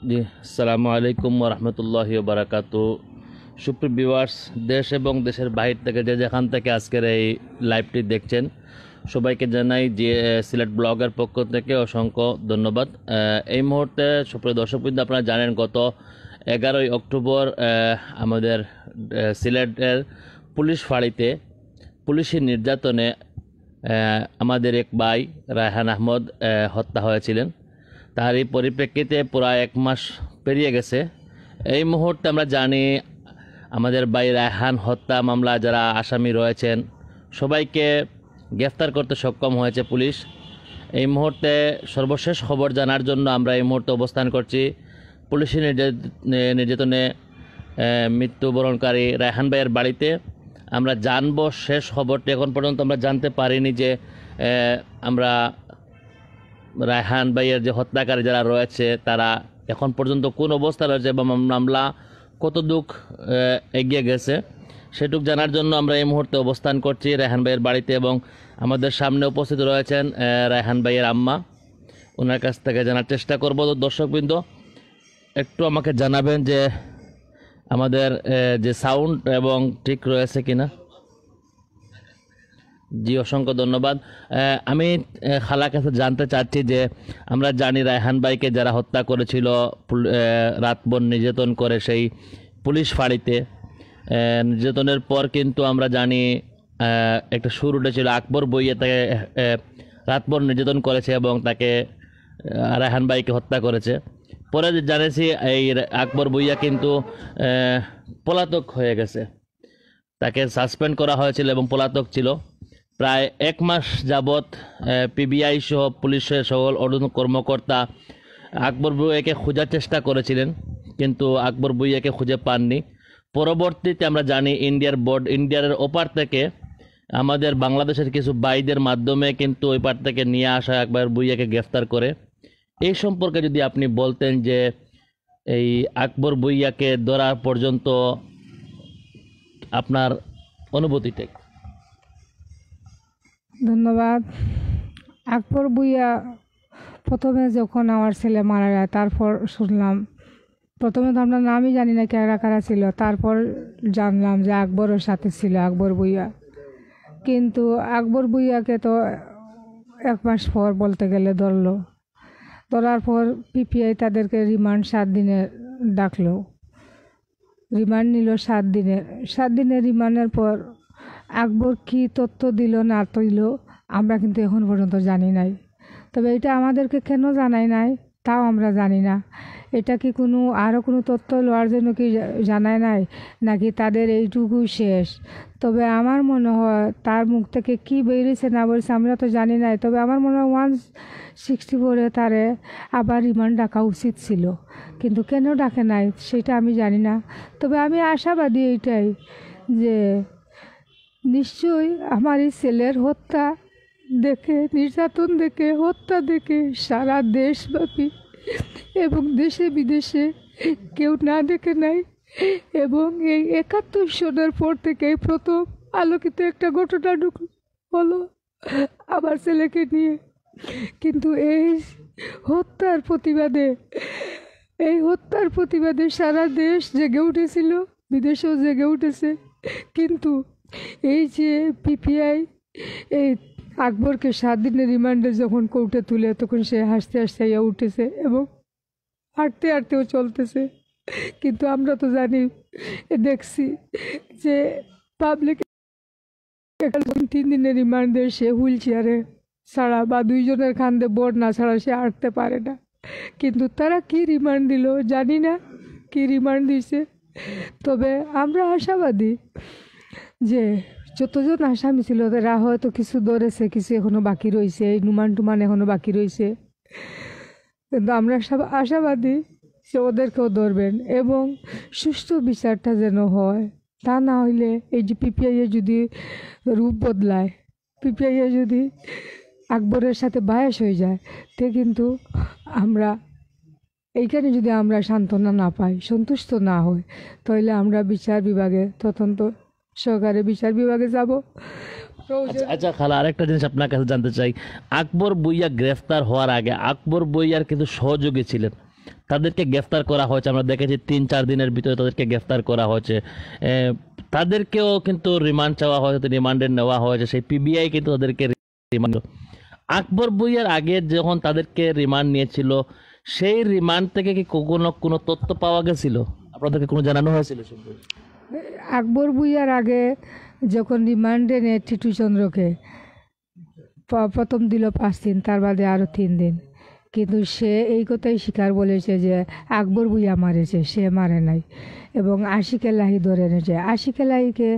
জি, আসসালামু আলাইকুম ওয়া রাহমাতুল্লাহি ওয়া বারাকাতুহু। সুপ্রিয় ভিউয়ার্স, দেশ এবং দেশের বাহির থেকে যে যেখান থেকে আজকের এই লাইভটি দেখছেন, সবাইকে জানাই যে সিলেট ব্লগের পক্ষ থেকে অসংখ্য ধন্যবাদ। এই মুহূর্তে সুপ্রিয় দর্শকবৃন্দ, আপনারা জানেন গত 11ই অক্টোবর আমাদের সিলেটের পুলিশ ফাঁড়িতে পুলিশি নির্যাতনে আমাদের এক ভাই রায়হান আহমদ হত্যা হয়েছিলেন। তারই পরিপ্রেক্ষিতে প্রায় 1 মাস পেরিয়ে গেছে। এই মুহূর্তে আমরা জানি আমাদের ভাই রায়হান হত্যা মামলা যারা আসামি রয়েছেন সবাইকে গ্রেফতার করতে সক্ষম হয়েছে পুলিশ। এই মুহূর্তে সর্বশেষ খবর জানার জন্য আমরা এই মুহূর্তে অবস্থান করছি পুলিশি নির্যাতনে মৃত্যুবরণকারী রায়হান ভাইয়ের বাড়িতে। আমরা জানবো শেষ খবরটি। এখন পর্যন্ত আমরা জানতে পারিনি যে আমরা রায়হান ভাইয়ের যে হত্যাকারী যারা রয়েছে তারা এখন পর্যন্ত কোন অবস্থা রয়েছে এবং মামলা কতদূর এগিয়ে গেছে সেটুক জানার জন্য আমরা এই মুহূর্তে অবস্থান করছি রায়হান ভাইয়ের বাড়িতে, এবং আমাদের সামনে উপস্থিত রয়েছেন রায়হান ভাইয়ের আম্মা। ওনার কাছ থেকে জানার চেষ্টা করব। দর্শকবৃন্দ, একটু আমাকে জানাবেন যে আমাদের যে সাউন্ড এবং ঠিক রয়েছে কিনা। জি, অসংখ্য ধন্যবাদ। আমি খালা কাছে জানতে চাচ্ছি যে আমরা জানি রায়হান ভাইকে যারা হত্যা করেছিল রাতভর নির্যাতন করে সেই পুলিশ ফাঁড়িতে, নির্যাতনের পর কিন্তু আমরা জানি একটা সুর উঠেছিল আকবর বইয়ে তাকে রাতভর নির্যাতন করেছে এবং তাকে রায়হান ভাইকে হত্যা করেছে। পরে জানেছি এই আকবর বইয়া কিন্তু পলাতক হয়ে গেছে, তাকে সাসপেন্ড করা হয়েছিল এবং পলাতক ছিল। প্রায় 1 মাস যাবৎ পিবিআই সহ পুলিশের সকল ঊর্ধ্বতন কর্মকর্তা আকবর ভূঁইয়াকে খোঁজার চেষ্টা করেছিলেন, কিন্তু আকবর ভূঁইয়াকে খুঁজে পাননি। পরবর্তীতে আমরা জানি ইন্ডিয়ার ওপার থেকে আমাদের বাংলাদেশের কিছু ভাইদের মাধ্যমে কিন্তু ওই পার থেকে নিয়ে আসা আকবর ভূঁইয়াকে গ্রেফতার করে। এই সম্পর্কে যদি আপনি বলতেন যে এই আকবর ভূঁইয়াকে ধরার পর্যন্ত আপনার অনুভূতিটা। ধন্যবাদ। আকবর ভূঁইয়া প্রথমে যখন আমার ছেলে মারা যায় তারপর শুনলাম, প্রথমে তো আমরা নামই জানি না কারা কারা ছিল, তারপর জানলাম যে আকবরের সাথে ছিল আকবর ভূঁইয়া। কিন্তু আকবর ভূঁইয়াকে তো 1 মাস পর বলতে গেলে ধরার পর পিপিআই তাদেরকে রিমান্ড 7 দিনের ডাকলো। রিমান্ড নিল 7 দিনের। 7 দিনের রিমান্ডের পর আকবর কি তথ্য দিল না দিল আমরা কিন্তু এখন পর্যন্ত জানি নাই। তবে এটা আমাদেরকে কেন জানাই নাই তাও আমরা জানি না। এটা কি আরও কোনো তথ্য লওয়ার জন্য কি জানায় নাই, নাকি তাদের এইটুকুই শেষ? তবে আমার মনে হয় তার মুখ থেকে কি বেরিয়েছে না বলছে আমরা তো জানি নাই। তবে আমার মনে হয় 164-এ তারে আবার রিমান্ড ডাকা উচিত ছিল, কিন্তু কেন ডাকে নাই সেটা আমি জানি না। তবে আমি আশাবাদী এইটাই যে নিশ্চয়ই আমার এই ছেলের হত্যা দেখে, নির্যাতন দেখে, হত্যা দেখে সারা দেশব্যাপী এবং দেশে বিদেশে কেউ না দেখে নাই। এবং এই 71 সনের পর থেকে প্রথম আলোকিত একটা ঘটনা হলো আমার ছেলেকে নিয়ে। কিন্তু এই হত্যার প্রতিবাদে সারা দেশ জেগে উঠেছিল, বিদেশেও জেগে উঠেছে। কিন্তু এই যে পিপিআই এই আকবরকে 7 দিনের রিমান্ডে যখন কোর্টে তুলে তখন সে হাসতে হাসতে উঠেছে এবং হাঁটতে হাঁটতেও চলতেছে। কিন্তু আমরা তো জানি, দেখছি যে পাবলিক 3 দিনের রিমান্ডে সে হুইল চেয়ারে ছাড়া বা 2 জনের কাঁধে বোর্ড না ছাড়া সে হাঁটতে পারে না। কিন্তু তারা কি রিমান্ড দিল জানি না, কি রিমান্ড দিছে। তবে আমরা আশাবাদী যে যতজন আসামি ছিল তারা হয়তো কিছু ধরেছে, কিছু এখনো বাকি রয়েছে, এই টুমান এখনো বাকি রয়েছে। কিন্তু আমরা সব আশাবাদী যে ওদেরকেও ধরবেন এবং সুষ্ঠু বিচারটা যেন হয়। তা না হইলে এই যে পিপিআইয়ে যদি রূপ বদলায়, পিপিআইয়ে যদি আকবরের সাথে বায়াস হয়ে যায়, তে কিন্তু আমরা এইখানে যদি আমরা সান্ত্বনা না পাই, সন্তুষ্ট না হই, তাহলে আমরা বিচার বিভাগে তদন্ত সহকারে বিচার বিভাগে যাব। আচ্ছা আচ্ছা খালা, আরেকটা জিনিস আপনার কাছে জানতে চাই, আকবর ভূঁইয়া গ্রেফতার হওয়ার আগে আকবর ভূঁইয়ার কিন্তু সহযোগী ছিলেন, তাদেরকে গ্রেফতার করা হয়েছে, আমরা দেখেছি 3-4 দিনের ভিতরে তাদেরকে গ্রেফতার করা হয়েছে। তাদেরকেও কিন্তু রিমান্ড চাওয়া হয়েছে, রিমান্ডে নেওয়া হয়েছে, সেই পিবিআই কিন্তু তাদেরকে রিমান্ড। আকবর ভূঁইয়ার আগে যখন তাদেরকে রিমান্ড নিয়েছিল, সেই রিমান্ড থেকে কি কোনো তথ্য পাওয়া গেছিল, আপনাদেরকে কোনো জানানো হয়েছিল? আকবর ভূঁইয়ার আগে যখন রিমান্ডে নেয় টিটু চন্দ্রকে, প্রথম দিল 5 দিন, তার বাদে আরও 3 দিন, কিন্তু সে এই কথাই স্বীকার বলেছে যে আকবর ভূঁইয়া মারেছে, সে মারে নাই। এবং আশিক এলাহি ধরে এনেছে, আশিক এলাহিকে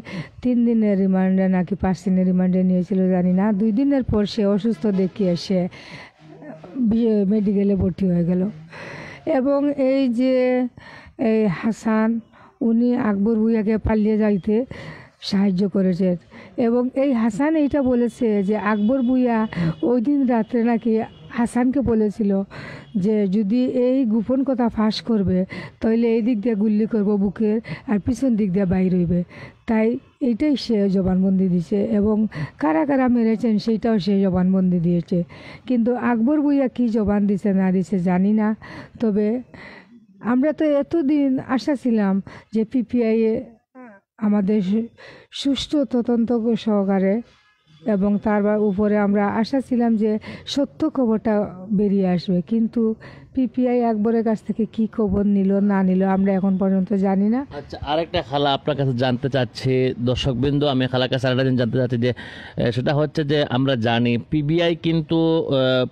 3 দিনের রিমান্ডে নাকি 5 দিনের রিমান্ডে নিয়েছিল জানি না। 2 দিনের পর সে অসুস্থ দেখিয়ে সে মেডিকেলে ভর্তি হয়ে গেল। এবং এই যে এই হাসান, উনি আকবর ভূঁইয়াকে পালিয়ে যাইতে সাহায্য করেছেন। এবং এই হাসান এইটা বলেছে যে আকবর ভূঁইয়া ওই দিন রাত্রে নাকি হাসানকে বলেছিল যে যদি এই গোপন কথা ফাঁস করবে তাহলে এই দিক দিয়ে গুল্লি করব বুকের, আর পিছন দিক দিয়ে বাইর হইবে। তাই এইটাই সে জবানবন্দি দিয়েছে, এবং কারা কারা মেরেছেন সেইটাও সে জবানবন্দি দিয়েছে। কিন্তু আকবর ভূঁইয়া কী জবান দিছে না দিছে জানি না। তবে আমরা তো এতদিন আশা ছিলাম যে পিপিআইয়ে আমাদের সুষ্ঠু তদন্ত সহকারে, এবং তার উপরে আমরা আশা ছিলাম যে সত্য খবরটা বেরিয়ে আসবে। কিন্তু পিপিআই আকবরের কাছ থেকে কি খবর নিল না নিল আমরা এখন পর্যন্ত জানি না। আচ্ছা, আরেকটা খালা আপনার কাছে জানতে চাচ্ছি, দর্শকবৃন্দ, আমি খালার কাছে আরেকটা জিনিস জানতে চাচ্ছি, যে সেটা হচ্ছে যে আমরা জানি পিবিআই কিন্তু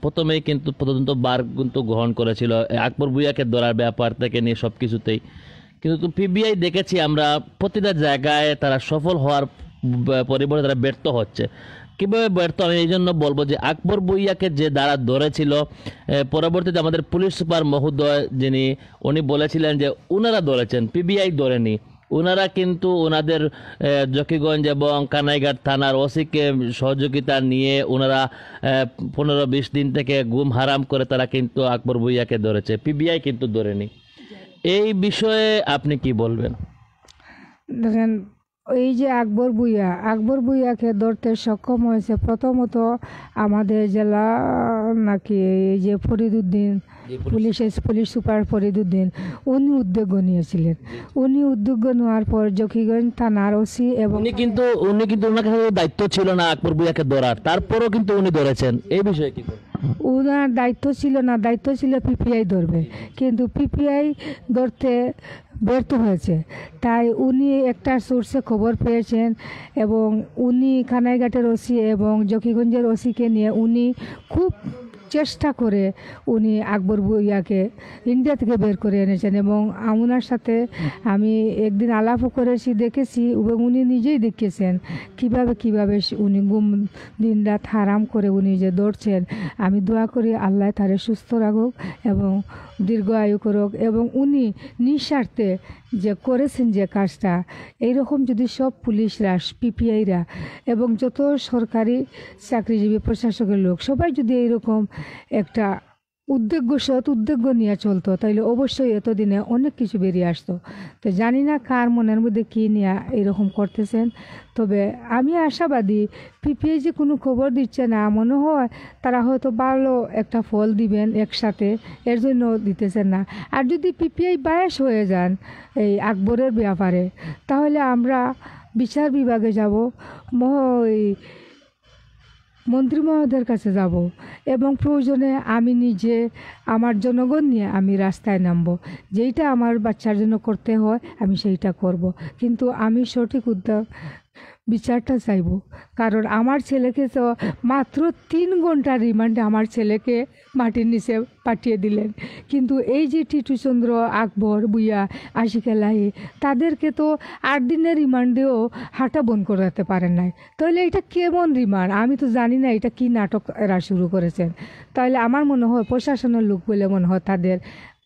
প্রথমেই কিন্তু তদন্ত বার কিন্তু গ্রহণ করেছিল আকবর ভূঁইয়াকে ধরার ব্যাপার থেকে নিয়ে সব কিছুতেই, কিন্তু পিবিআই দেখেছি আমরা প্রতিটা জায়গায় তারা সফল হওয়ার পরিবর্তে তারা ব্যর্থ হচ্ছে। কীভাবে ব্যর্থ আমি এই জন্য বলবো যে আকবর ভূঁইয়াকে যে দ্বারা ধরেছিল, পরবর্তীতে আমাদের পুলিশ সুপার মহোদয় যিনি, উনি বলেছিলেন যে উনারা ধরেছেন, পিবিআই ধরেনি। ওনারা কিন্তু ওনাদের জকিগঞ্জ এবং কানাইঘাট থানার ওসিকে সহযোগিতা নিয়ে ওনারা 15-20 দিন থেকে গুম হারাম করে তারা কিন্তু আকবর ভূঁইয়াকে ধরেছে, পিবিআই কিন্তু ধরেনি। এই বিষয়ে আপনি কি বলবেন? দেখেন, এই যে আকবর ভূঁইয়াকে ধরতে সক্ষম হয়েছে প্রথমত আমাদের জেলা নাকি এই যে ফরিদউদ্দিন, পুলিশ সুপার ফরিদউদ্দিন, উনি উদ্যোগ নিয়েছিলেন। উনি উদ্যোগ নেওয়ার পর জকিগঞ্জ থানার ওসি এবং উনি কিন্তু ওনার কাছে দায়িত্ব ছিল না আকবর ভূঁইয়াকে ধরার, তারপরও কিন্তু উনি ধরেছেন। এই বিষয়ে কি বলবেন? ওনার দায়িত্ব ছিল না, দায়িত্ব ছিল পিপিআই ধরবে, কিন্তু পিপিআই ধরতে ব্যর্থ হয়েছে। তাই উনি একটা সোর্সে খবর পেয়েছেন, এবং উনি কানাইঘাটের ওসি এবং জকিগঞ্জের ওসিকে নিয়ে উনি খুব চেষ্টা করে উনি আকবর ভূঁইয়াকে ইন্ডিয়া থেকে বের করে এনেছেন। এবং ওনার সাথে আমি একদিন আলাপও করেছি, দেখেছি, এবং উনি নিজেই দেখিয়েছেন কিভাবে উনি গুম দিন রাত হারাম করে উনি যে দৌড়ছেন। আমি দোয়া করি আল্লাহ তারে সুস্থ রাখুক এবং দীর্ঘ আয়ু করুক, এবং উনি নিঃস্বার্থে যে করেছেন যে কাজটা, এইরকম যদি সব পুলিশরা, পিপিআইরা এবং যত সরকারি চাকরিজীবী প্রশাসকের লোক সবাই যদি এইরকম একটা সৎ উদ্যোগ নিয়ে চলতো, তাইলে অবশ্যই এতদিনে অনেক কিছু বেরিয়ে আসতো। তো জানি না কার মনের মধ্যে কী নিয়ে এরকম করতেছেন। তবে আমি আশাবাদী পিপিআই যে কোনো খবর দিচ্ছে না, মনে হয় তারা হয়তো ভালো একটা ফল দিবেন একসাথে, এর জন্য দিতেছেন না। আর যদি পিপিআই বায়াস হয়ে যান এই আকবরের ব্যাপারে, তাহলে আমরা বিচার বিভাগে যাব, মন্ত্রী মহোদয়ের কাছে যাব, এবং প্রয়োজনে আমি নিজে আমার জনগণ নিয়ে আমি রাস্তায় নামব। যেইটা আমার বাচ্চার জন্য করতে হয় আমি সেইটা করব, কিন্তু আমি সঠিক বিচারটা চাইব। কারণ আমার ছেলেকে তো মাত্র 3 ঘন্টার রিমান্ডে আমার ছেলেকে মাটির নিচে পাঠিয়ে দিলেন, কিন্তু এই যে টিটু চন্দ্র, আকবর ভূঁইয়া, আশিক এলাহি, তাদেরকে তো 8 দিনের রিমান্ডেও হাঁটা বন্ধ করাতে পারেন নাই। তাহলে এটা কেমন রিমান্ড? আমি তো জানি না এটা কি নাটক এরা শুরু করেছেন। তাহলে আমার মনে হয় প্রশাসনের লোক বলে মনে হয় তাদের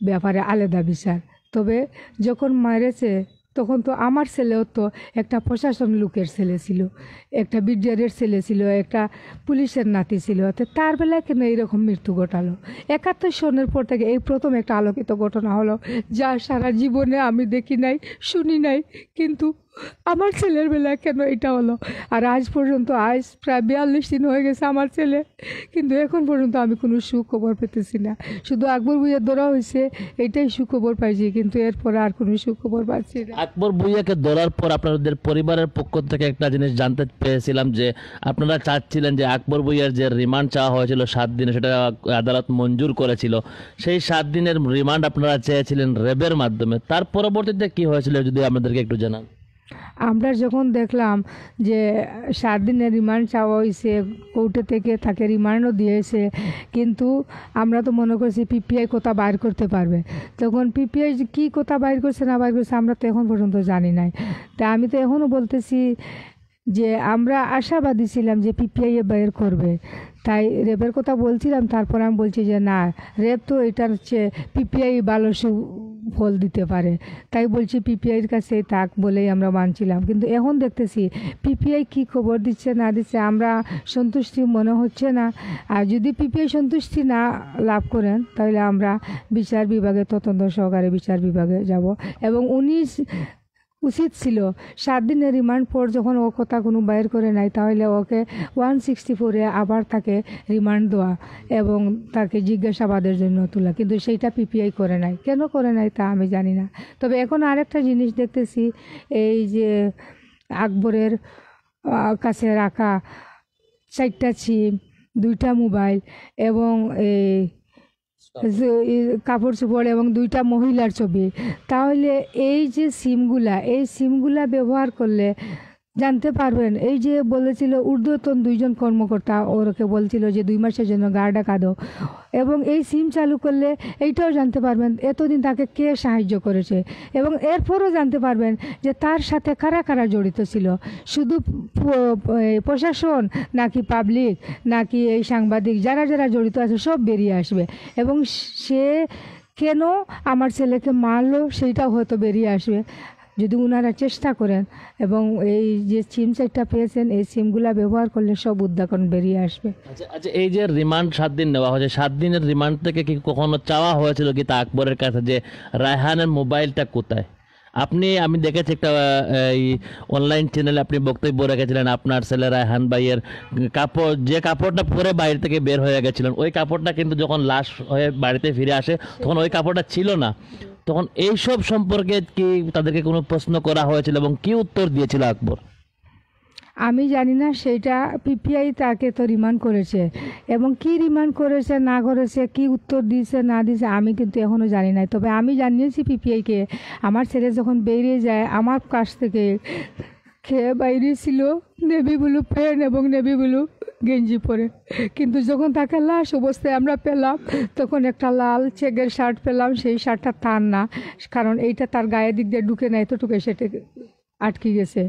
ব্যাপারে আলাদা বিচার। তবে যখন মেরেছে তখন তো আমার ছেলেও তো একটা প্রশাসন লোকের ছেলে ছিল, একটা বিডিআরের ছেলে ছিল, একটা পুলিশের নাতি ছিল। তো তার বেলায় কেন এইরকম মৃত্যু ঘটালো? 71 সনের পর থেকে এই প্রথম একটা আলোকিত ঘটনা হলো, যা সারা জীবনে আমি দেখি নাই, শুনি নাই, কিন্তু আমার ছেলের বেলা কেন এটা হলো? আর আজ পর্যন্ত আজ প্রায় 42 দিন হয়ে গেছে আমার ছেলে, কিন্তু এখন পর্যন্ত আমি কোনো সুখবর পেতেছি না। শুধু আকবর ভূঁইয়া ধরা হয়েছে, এটাই সুখবর পাইছি, কিন্তু এরপরে আর কোনো সুখবর পাচ্ছি না। আকবর ভূঁইয়াকে ধরার পর আপনাদের পরিবারের পক্ষ থেকে একটা জিনিস জানতে পেরেছিলাম যে আপনারা চাচ্ছিলেন যে আকবর ভূঁইয়ার যে রিমান্ড চাওয়া হয়েছিল 7 দিনে, সেটা আদালত মঞ্জুর করেছিল। সেই 7 দিনের রিমান্ড আপনারা চেয়েছিলেন র্যাবের মাধ্যমে। তার পরবর্তীতে কি হয়েছিল যদি আমাদেরকে একটু জানান। আমরা যখন দেখলাম যে 7 দিনের রিমান্ড চাওয়া হয়েছে, কোর্টে থেকে তাকে রিমান্ডও দিয়েছে, কিন্তু আমরা তো মনে করছি পিপিআই কোথা বাইর করতে পারবে। তখন পিপিআই কী কোথা বাইর করছে না বাইর করছে আমরা তো এখন পর্যন্ত জানি নাই। তা আমি তো এখনও বলতেছি যে আমরা আশাবাদী ছিলাম যে পিপিআই বের করবে, তাই রেপের কথা বলছিলাম। তারপর আমি বলছি যে না, রেপ তো এটার চেয়ে পিপিআই ভালো ফল দিতে পারে, তাই বলছি পিপিআইয়ের কাছে থাক বলেই আমরা মানছিলাম। কিন্তু এখন দেখতেছি পিপিআই কি খবর দিচ্ছে না দিচ্ছে আমরা সন্তুষ্টি মনে হচ্ছে না। আর যদি পিপিআই সন্তুষ্টি না লাভ করেন তাহলে আমরা বিচার বিভাগে, তদন্ত সহকারে বিচার বিভাগে যাব। এবং উনি উচিত ছিল 7 দিনের রিমান্ড পর যখন ও কথা কোনো বাইর করে নাই, তাহলে ওকে 164-এ আবার তাকে রিমান্ড দেওয়া এবং তাকে জিজ্ঞাসাবাদের জন্য তোলা, কিন্তু সেইটা পিপিআই করে নাই। কেন করে নাই তা আমি জানি না। তবে এখন আরেকটা জিনিস দেখতেছি, এই যে আকবরের কাছে রাখা 4টা সিম, 2টা মোবাইল এবং এই কাপড় চোপড় এবং 2টা মহিলার ছবি, তাহলে এই যে সিমগুলা ব্যবহার করলে জানতে পারবেন। এই যে বলেছিল ঊর্ধ্বতন 2জন কর্মকর্তা ওরকে বলছিল যে 2 মাসের জন্য গার্ডা কাঁদো, এবং এই সিম চালু করলে এইটাও জানতে পারবেন এতদিন তাকে কে সাহায্য করেছে, এবং এরপরও জানতে পারবেন যে তার সাথে কারা কারা জড়িত ছিল, শুধু প্রশাসন নাকি পাবলিক নাকি এই সাংবাদিক, যারা যারা জড়িত আছে সব বেরিয়ে আসবে। এবং সে কেন আমার ছেলেকে মারলো সেইটাও হয়তো বেরিয়ে আসবে যদি ওনারা চেষ্টা করেন। এবং এই যে সিম সেটটা পেয়েছেন, এই সিমগুলা ব্যবহার করলে সব উদ্ঘাটন বেরিয়ে আসবে। আচ্ছা আচ্ছা, এই যে রিমান্ড 7 দিন নেওয়া হয়েছে, 7 দিনের রিমান্ড থেকে কি কখনো চাওয়া হয়েছিল কি তা আকবরের কাছে যে রায়হানের মোবাইলটা কোথায়? আমি দেখেছি একটা এই অনলাইন চ্যানেলে আপনি বক্তব্য রেখেছিলেন আপনার ছেলে রায়হান ভাইয়ের যে কাপড়টা পরে বাইরে থেকে বের হয়ে গেছিলেন, ওই কাপড়টা কিন্তু যখন লাশ হয়ে বাড়িতে ফিরে আসে তখন ওই কাপড়টা ছিল না। তখন এইসব সম্পর্কে কি তাদেরকে কোনো প্রশ্ন করা হয়েছিল এবং কি উত্তর দিয়েছিল আকবর? আমি জানি না, সেইটা পিপিআই তাকে তো রিমান্ড করেছে, এবং কি রিমান্ড করেছে না করেছে, কি উত্তর দিয়েছে না দিয়েছে আমি কিন্তু এখনও জানি না। তবে আমি জানিয়েছি পিপিআইকে, আমার ছেলে যখন বেরিয়ে যায় আমার কাছ থেকে খেয়ে বাইরে ছিল নেভি ব্লু প্যান্ট এবং নেভি ব্লু গেঞ্জি পরে, কিন্তু যখন তাকে লাশ অবস্থায় আমরা পেলাম তখন একটা লাল চেকের শার্ট পেলাম। সেই শার্টটা তার না, কারণ এইটা তার গায়ের দিক দিয়ে ঢুকে না, এতটুকু সেটা আটকে গেছে।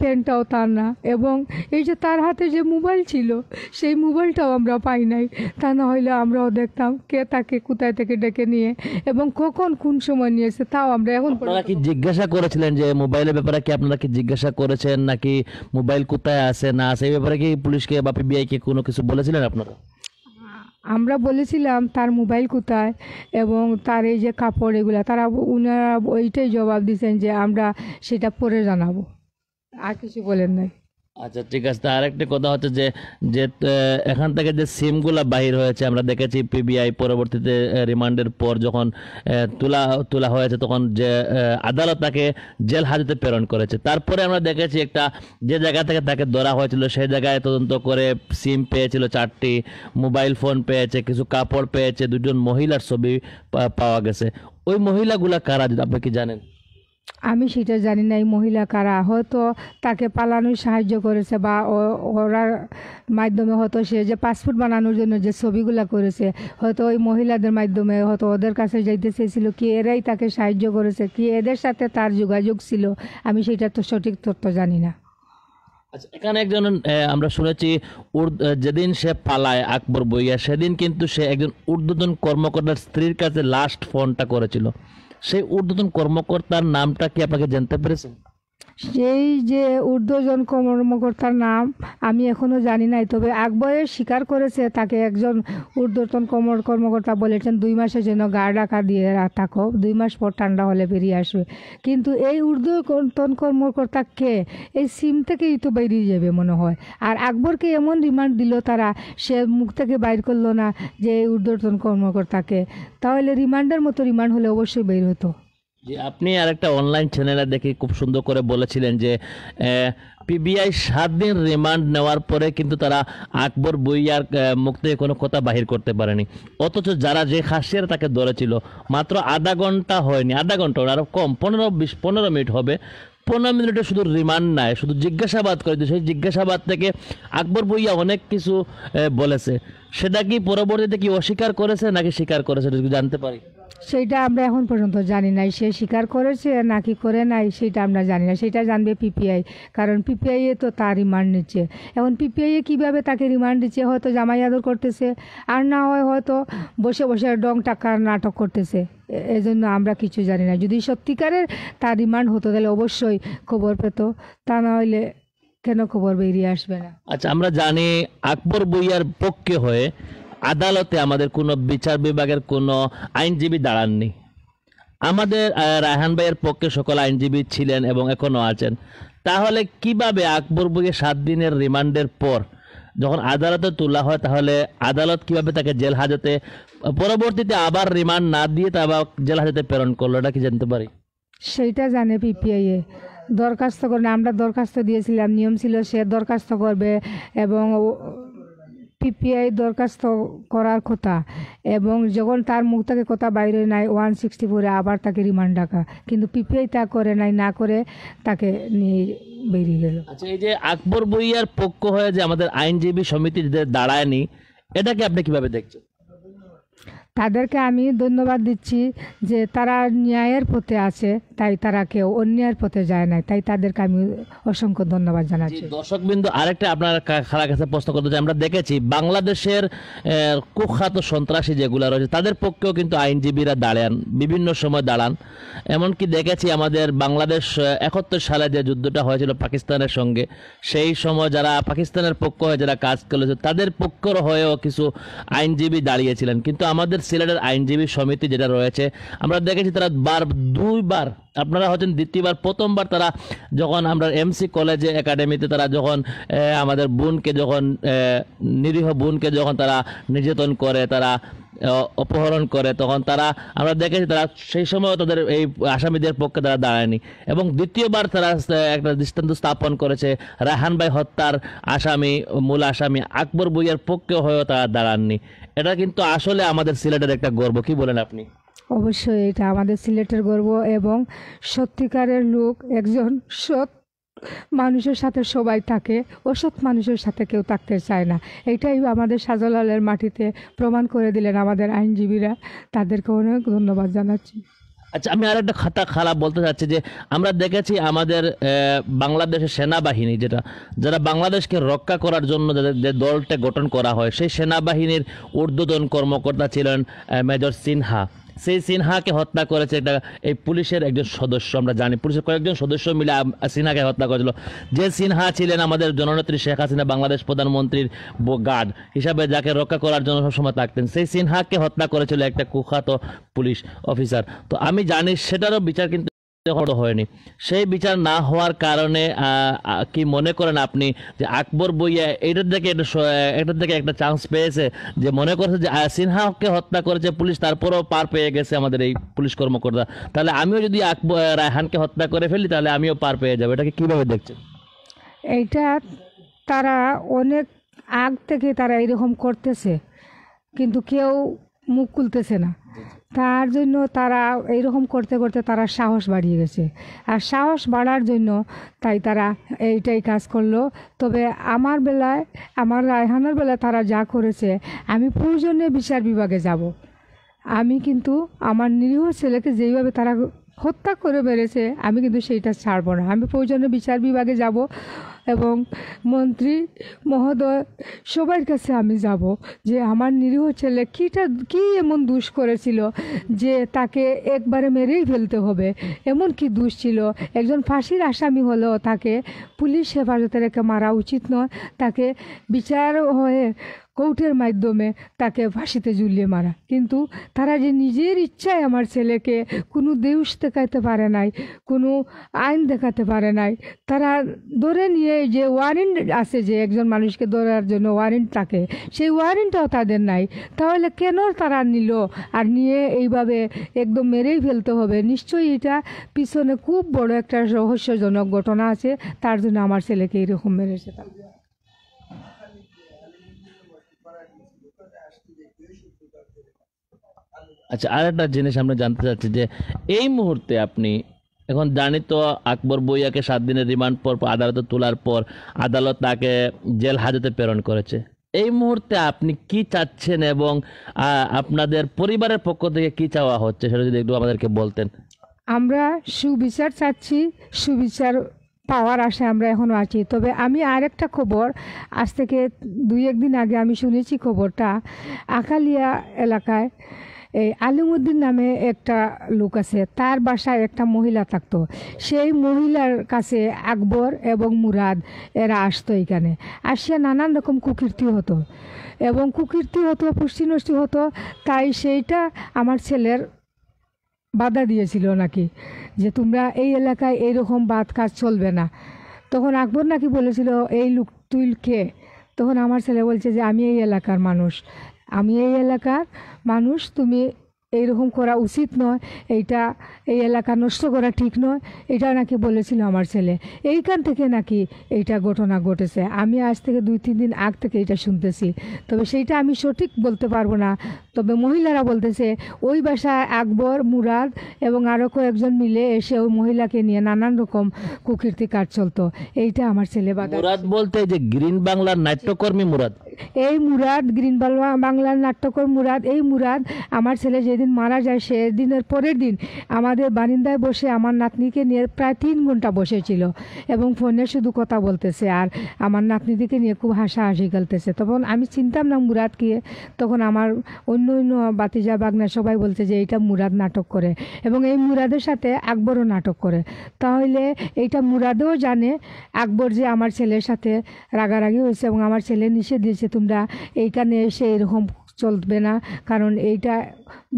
পেনটাও তার না, এবং এই যে তার হাতে যে মোবাইল ছিল সেই মোবাইলটাও আমরা পাই নাই। তা না হইলে আমরাও দেখতাম কে তাকে কোথায় থেকে ডেকে নিয়ে এবং কখন কোন সময় নিয়েছে, তাও আমরা এখন আপনারা কি জিজ্ঞাসা করেছিলেন যে মোবাইলের ব্যাপারে কি আপনারা কি জিজ্ঞাসা করেছেন নাকি মোবাইল কোথায় আছে না আছে এই ব্যাপারে কি পুলিশকে বা পিবিআইকে কোনো কিছু বলেছিলেন আপনারা? আমরা বলেছিলাম তার মোবাইল কোথায় এবং তার এই যে কাপড় এগুলা, ওনারা ওইটাই জবাব দিয়েছেন যে আমরা সেটা পরে জানাবো, আর কিছু বলেন নাই। আচ্ছা ঠিক আছে। তা আরেকটা কথা হচ্ছে যে যে এখান থেকে যে সিমগুলা বাহির হয়েছে আমরা দেখেছি পিবিআই পরবর্তীতে রিমান্ডের পর যখন তোলা হয়েছে তখন যে আদালত তাকে জেল হাজতে প্রেরণ করেছে। তারপরে আমরা দেখেছি একটা যে জায়গা থেকে তাকে ধরা হয়েছিল সেই জায়গায় তদন্ত করে সিম পেয়েছিল 4টি, মোবাইল ফোন পেয়েছে, কিছু কাপড় পেয়েছে, 2জন মহিলার ছবি পাওয়া গেছে। ওই মহিলাগুলা কারা যদি আপনি কি জানেন? আমি সেটা জানি না এই মহিলা কারা, হয়তো তাকে পালানোর সাহায্য করেছে বা ওরা মাধ্যমে হয়তো সে যে পাসপোর্ট বানানোর জন্য যে ছবিগুলো করেছে হয়তো ওই মহিলাদের মাধ্যমে হয়তো ওদের কাছে যাইতে চেয়েছিল, কি এরাই তাকে সাহায্য করেছে, কি এদের সাথে তার যোগাযোগ ছিল, আমি সেটা তো সঠিক তথ্য জানি না। আচ্ছা, এখানে একজন আমরা শুনেছি যেদিন সে পালায় আকবর ভূঁইয়া সেদিন কিন্তু সে একজন ঊর্ধ্বতন কর্মকর্তার স্ত্রীর কাছে লাস্ট ফোনটা করেছিল। সেই ঊর্ধ্বতন কর্মকর্তার নামটা কি আপনাকে জানতে পেরেছেন? সেই যে ঊর্ধ্বতন কর্মকর্তার নাম আমি এখনও জানি নাই, তবে আকবরের স্বীকার করেছে তাকে একজন ঊর্ধ্বতন কর্মকর্তা বলেছেন 2 মাসের জন্য গা ঢাকা দিয়ে থাকো, 2 মাস পর ঠান্ডা হলে বেরিয়ে আসবে। কিন্তু এই ঊর্ধ্বতন কর্মকর্তা কে? এই সিম থেকেই তো বেরিয়ে যাবে মনে হয়। আর আকবরকে এমন রিমান্ড দিল তারা, সে মুখ থেকে বাইর করলো না যে এই ঊর্ধ্বতন কর্মকর্তাকে। তাহলে রিমান্ডের মতো রিমান্ড হলে অবশ্যই বের হতো। যে আপনি আরেকটা অনলাইন চ্যানেলে দেখি খুব সুন্দর করে বলেছিলেন যে পিবিআই 7 দিন রিমান্ড নেওয়ার পরে কিন্তু তারা আকবর ভূঁইয়ার মুখ থেকে কোনো কথা বাহির করতে পারেনি, অথচ যারা যে খাসিয়ার তাকে ধরেছিল মাত্র আধা ঘন্টা হয়নি, আধা ঘন্টা আরও কম, 15 মিনিট হবে, 15 মিনিটে শুধু রিমান্ড নেয়, শুধু জিজ্ঞাসাবাদ করে দিয়েছে। সেই জিজ্ঞাসাবাদ থেকে আকবর ভূঁইয়া অনেক কিছু বলেছে, সেটা কি পরবর্তীতে কি অস্বীকার করেছে নাকি স্বীকার করেছে যদি জানতে পারি? সেইটা আমরা এখন পর্যন্ত জানি নাই, সে স্বীকার করেছে নাকি করে নাই সেটা আমরা জানি না, সেটা জানবে পিপিআই, কারণ পিপিআই এ তো তার রিমান্ড নিচ্ছে। এখন পিপিআই এ কীভাবে তাকে রিমান্ড দিচ্ছে, হয়তো জামাই আদর করতেছে, আর না হয় হয়তো বসে বসে ডং টাকার নাটক করতেছে, এজন্য আমরা কিছু জানি না। যদি সত্যিকারের তার রিমান্ড হতো তাহলে অবশ্যই খবর পেত, তা না হলে কেন খবর বেরিয়ে আসবে না? আচ্ছা, আমরা জানি আকবর ভূঁইয়ার পক্ষে হয়ে আদালতে আমাদের কোনো বিচার বিভাগের কোনো আইনজীবী দাঁড়াননি। আমাদের রায়হান ভাইয়ের পক্ষে সকল আইনজীবী ছিলেন এবং এখনও আছেন। তাহলে কিভাবে আকবর ভূঁইয়া 7 দিনের রিমান্ডের পর যখন আদালতে তোলা হয়, তাহলে আদালত কিভাবে তাকে জেল হাজতে পরবর্তীতে আবার রিমান্ড না দিয়ে তা আবার জেল হাজতে প্রেরণ করলো, এটা কি জানতে পারি? সেইটা জানে পিপিআই এ। দরখাস্ত করে, আমরা দরখাস্ত দিয়েছিলাম, নিয়ম ছিল সে দরখাস্ত করবে এবং পিপিআই দরখাস্ত করার কথা, এবং যখন তার মুখ থেকে কথা বাইরে নাই 164-এ আবার তাকে রিমান্ড ডাকা, কিন্তু পিপিআই তা করে নাই, না করে তাকে নিয়ে বেরিয়ে গেল। আচ্ছা, এই যে আকবর ভূঁইয়ার পক্ষ হয়ে যে আমাদের আইনজীবী সমিতি যে দাঁড়ায়নি, এটাকে আপনি কিভাবে দেখছেন? তাদেরকে আমি ধন্যবাদ দিচ্ছি যে তারা ন্যায়ের পথে আছে, তাই তারা কেউ অন্যায়ের পথে যায় না, তাই তাদেরকে আমি অসংখ্য ধন্যবাদ জানাচ্ছি। দর্শক বিন্দু, আরেকটা আপনার খারাপ কাছে প্রশ্ন করতে চাই। আমরা দেখেছি বাংলাদেশের কুখ্যাত সন্ত্রাসী যেগুলো রয়েছে তাদের পক্ষেও কিন্তু আইনজীবীরা দাঁড়ান, বিভিন্ন সময় দাঁড়ান। এমনকি দেখেছি আমাদের বাংলাদেশ 71 সালে যে যুদ্ধটা হয়েছিল পাকিস্তানের সঙ্গে, সেই সময় যারা পাকিস্তানের পক্ষ হয়ে যারা কাজ করেছে তাদের পক্ষের হয়েও কিছু আইনজীবী দাঁড়িয়েছিলেন। কিন্তু আমাদের সিলেটের আইনজীবী সমিতি যেটা রয়েছে, আমরা দেখেছি তারা দুইবার, আপনারা হচ্ছেন দ্বিতীয়বার, প্রথমবার তারা যখন আমরা এমসি কলেজে একাডেমিতে তারা যখন আমাদের বোনকে যখন নিরীহ বোনকে যখন তারা নির্যাতন করে, তারা অপহরণ করে, তখন তারা আমরা দেখেছি তারা সেই সময় তাদের এই আসামিদের পক্ষে তারা দাঁড়ায়নি। এবং দ্বিতীয়বার তারা একটা দৃষ্টান্ত স্থাপন করেছে, রায়হান ভাই হত্যার আসামি, মূল আসামি আকবর ভূঁইয়ার পক্ষে হয়েও তারা দাঁড়াননি। এটা কিন্তু আসলে আমাদের সিলেটের একটা গর্ব, কি বলেন আপনি? অবশ্যই এটা আমাদের সিলেটের গর্ব, এবং সত্যিকারের লোক একজন সৎ মানুষের সাথে সবাই থাকে, অসৎ মানুষের সাথে কেউ থাকতে চায় না। এটাই আমাদের শাহজালালের মাটিতে প্রমাণ করে দিলেন আমাদের আইনজীবীরা, তাদেরকে অনেক ধন্যবাদ জানাচ্ছি। আচ্ছা, আমি আর একটা খারাপ বলতে চাচ্ছি যে আমরা দেখেছি আমাদের বাংলাদেশের সেনাবাহিনী যারা বাংলাদেশকে রক্ষা করার জন্য যে দলটা গঠন করা হয়, সেই সেনাবাহিনীর ঊর্ধ্বতন কর্মকর্তা ছিলেন মেজর সিনহা। সেই সিনহাকে হত্যা করেছে এই পুলিশের একজন সদস্য। আমরা জানি পুলিশের কয়েকজন সদস্য মিলে সিনহাকে হত্যা করেছিল। যে সিনহা ছিলেন আমাদের জননেত্রী শেখ হাসিনা বাংলাদেশ প্রধানমন্ত্রীর গার্ড হিসাবে, যাকে রক্ষা করার জন্য সবসময় থাকতেন, সেই সিনহাকে হত্যা করেছিল একটা কুখ্যাত পুলিশ অফিসার। তো আমি জানি সেটারও বিচার কিন্তু হয়নি। সেই বিচার না হওয়ার কারণে কি মনে করেন আপনি যে আকবর ভূঁইয়া এটার থেকে একটা চান্স পেয়েছে, যে মনে করছে যে সিনহাকে হত্যা করেছে পুলিশ, তারপরেও পার পেয়ে গেছে আমাদের এই পুলিশ কর্মকর্তা, তাহলে আমিও যদি রায়হানকে হত্যা করে ফেলি তাহলে আমিও পার পেয়ে যাবো, এটাকে কিভাবে দেখছেন? এইটা তারা অনেক আগ থেকে তারা এরকম করতেছে, কিন্তু কেউ মুখ খুলতেছে না। তার জন্য তারা এইরকম করতে করতে তারা সাহস বাড়িয়ে গেছে, আর সাহস বাড়ার জন্য তাই তারা এইটাই কাজ করলো। তবে আমার বেলায়, আমার রায়হানের বেলায় তারা যা করেছে, আমি প্রয়োজনে বিচার বিভাগে যাব। আমি কিন্তু আমার নিরীহ ছেলেকে যেইভাবে তারা হত্যা করে মেরেছে, আমি কিন্তু সেইটা ছাড়বো না। আমি প্রয়োজনে বিচার বিভাগে যাব, এবং মন্ত্রী মহোদয় সবার কাছে আমি যাব যে আমার নিরীহ ছেলে কী এমন দোষ করেছিল যে তাকে একবারে মেরেই ফেলতে হবে, এমন কি দোষ ছিল? একজন ফাঁসির আসামি হলেও তাকে পুলিশ হেফাজতে রেখে মারা উচিত নয়, তাকে বিচার হয়ে কোর্টের মাধ্যমে তাকে ফাঁসিতে ঝুলিয়ে মারা। কিন্তু তারা যে নিজের ইচ্ছায় আমার ছেলেকে কোনো দেউস দেখাতে পারে নাই, কোনো আইন দেখাতে পারে নাই, তারা ধরে নিয়ে যে ওয়ারেন্ট আছে, যে একজন মানুষকে ধরার জন্য ওয়ারেন্ট থাকে, সেই ওয়ারেন্টটাও তাদের নাই। তাহলে কেন তারা নিল আর নিয়ে এইভাবে একদম মেরেই ফেলতে হবে? নিশ্চয়ই এটা পিছনে খুব বড় একটা রহস্যজনক ঘটনা আছে, তার জন্য আমার ছেলেকে এইরকম মেরেছে। আচ্ছা, আর একটা জিনিস আমরা জানতে চাচ্ছি যে এই মুহূর্তে আপনি, এখন জানি তো আকবর ভূঁইয়াকে 7 দিনের রিমান্ড পর আদালতে তোলার পর আদালত তাকে জেল হাজতে প্রেরণ করেছে। এই মুহূর্তে আপনি কি চাচ্ছেন এবং আপনাদের পরিবারের পক্ষ থেকে কি চাওয়া হচ্ছে সেটা যদি একটু আমাদেরকে বলতেন। আমরা সুবিচার চাচ্ছি, সুবিচার পাওয়ার আশায় আমরা এখনও আছি। তবে আমি আরেকটা খবর, আজ থেকে 2-1 দিন আগে আমি শুনেছি খবরটা, আকালিয়া এলাকায় এই আলিমুদ্দিন নামে একটা লোক আছে, তার বাসায় একটা মহিলা থাকতো। সেই মহিলার কাছে আকবর এবং মুরাদ এরা আসতো, এখানে আসিয়া নানান রকম কুকীর্তি হতো এবং কুকীর্তি হতো, পুষ্টি নষ্টি হতো। তাই সেইটা আমার ছেলের বাধা দিয়েছিল নাকি, যে তোমরা এই এলাকায় এইরকম বাদ কাজ চলবে না। তখন আকবর নাকি বলেছিল এই লোক তুই কে? তখন আমার ছেলে বলছে যে আমি এই এলাকার মানুষ, আমি এই এলাকার মানুষ, তুমি এইরকম করা উচিত নয়, এইটা এই এলাকা নষ্ট করা ঠিক নয়, এটা নাকি বলেছিল আমার ছেলে। এইখান থেকে নাকি এইটা ঘটনা ঘটেছে। আমি আজ থেকে 2-3 দিন আগ থেকে এটা শুনতেছি, তবে সেইটা আমি সঠিক বলতে পারবো না। তবে মহিলারা বলতেছে ওই বাসায় আকবর, মুরাদ এবং আরও কয়েকজন মিলে এসে ওই মহিলাকে নিয়ে নানান রকম কুকীর্তি কাজ চলতো। এইটা আমার ছেলে বাধা। মুরাদ বলতে যে গ্রিন বাংলার নাট্যকর্মী মুরাদ, এই মুরাদ গ্রিন বাংলার নাট্যকর মুরাদ, এই মুরাদ আমার ছেলে যেদিন মারা যায় সেদিনের পরের দিন আমাদের বারিন্দায় বসে আমার নাতনিকে নিয়ে প্রায় 3 ঘন্টা বসেছিল এবং ফোনে শুধু কথা বলতেছে আর আমার নাতনিদিকে নিয়ে খুব হাসাহাসি খেলতেছে। তখন আমি চিনতাম না মুরাদকে, তখন আমার অন্য বাতিজা বাগনা সবাই বলছে যে এইটা মুরাদ নাটক করে এবং এই মুরাদের সাথে আকবরও নাটক করে। তাহলে এইটা মুরাদও জানে আকবর যে আমার ছেলের সাথে রাগারাগি হয়েছে এবং আমার ছেলে নিষেধ দিয়েছে তোমরা এইখানে এসে এরকম চলবে না, কারণ এইটা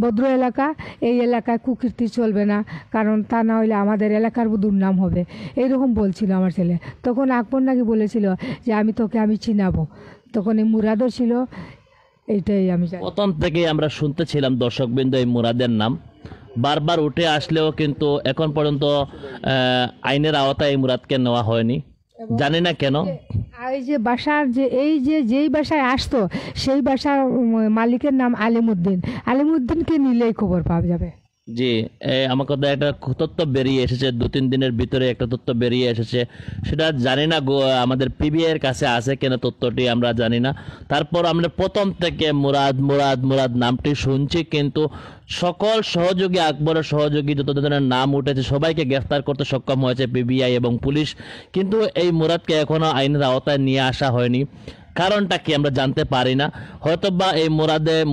ভদ্র এলাকা, এই এলাকায় কুকীর্তি চলবে না, কারণ তা না হলে আমাদের এলাকার দুর্নাম হবে, এইরকম বলছিল আমার ছেলে। তখন আকবর নাকি বলেছিল যে আমি চিনাবো, তখন এই মুরাদও ছিল। এইটাই আমি জানি। প্রথম থেকেই আমরা শুনতেছিলাম দর্শকবৃন্দ এই মুরাদের নাম বারবার উঠে আসলেও কিন্তু এখন পর্যন্ত আইনের আওতায় এই মুরাদকে নেওয়া হয়নি, জানি না কেন। এই যে বাসার যেই বাসায় আসতো সেই বাসার মালিকের নাম আলিমুদ্দিনকে নিলেই খবর পাওয়া যাবে। জি, আমাকে তো একটা তথ্য বেরিয়ে এসেছে, 2-3 দিনের ভিতরে একটা তথ্য বেরিয়ে এসেছে, সেটা জানি না আমাদের পিবিআই এর কাছে আছে কেন তথ্যটি আমরা জানি না। তারপর আমরা প্রথম থেকে মুরাদ মুরাদ মুরাদ নামটি শুনছি, কিন্তু সকল সহযোগী, আকবরের সহযোগী যত ধরনের নাম উঠেছে সবাইকে গ্রেফতার করতে সক্ষম হয়েছে পিবিআই এবং পুলিশ, কিন্তু এই মুরাদকে এখনো আইনের আওতায় নিয়ে আসা হয়নি। কারণটা কি আমরা জানতে পারি না, হয়তো বা এই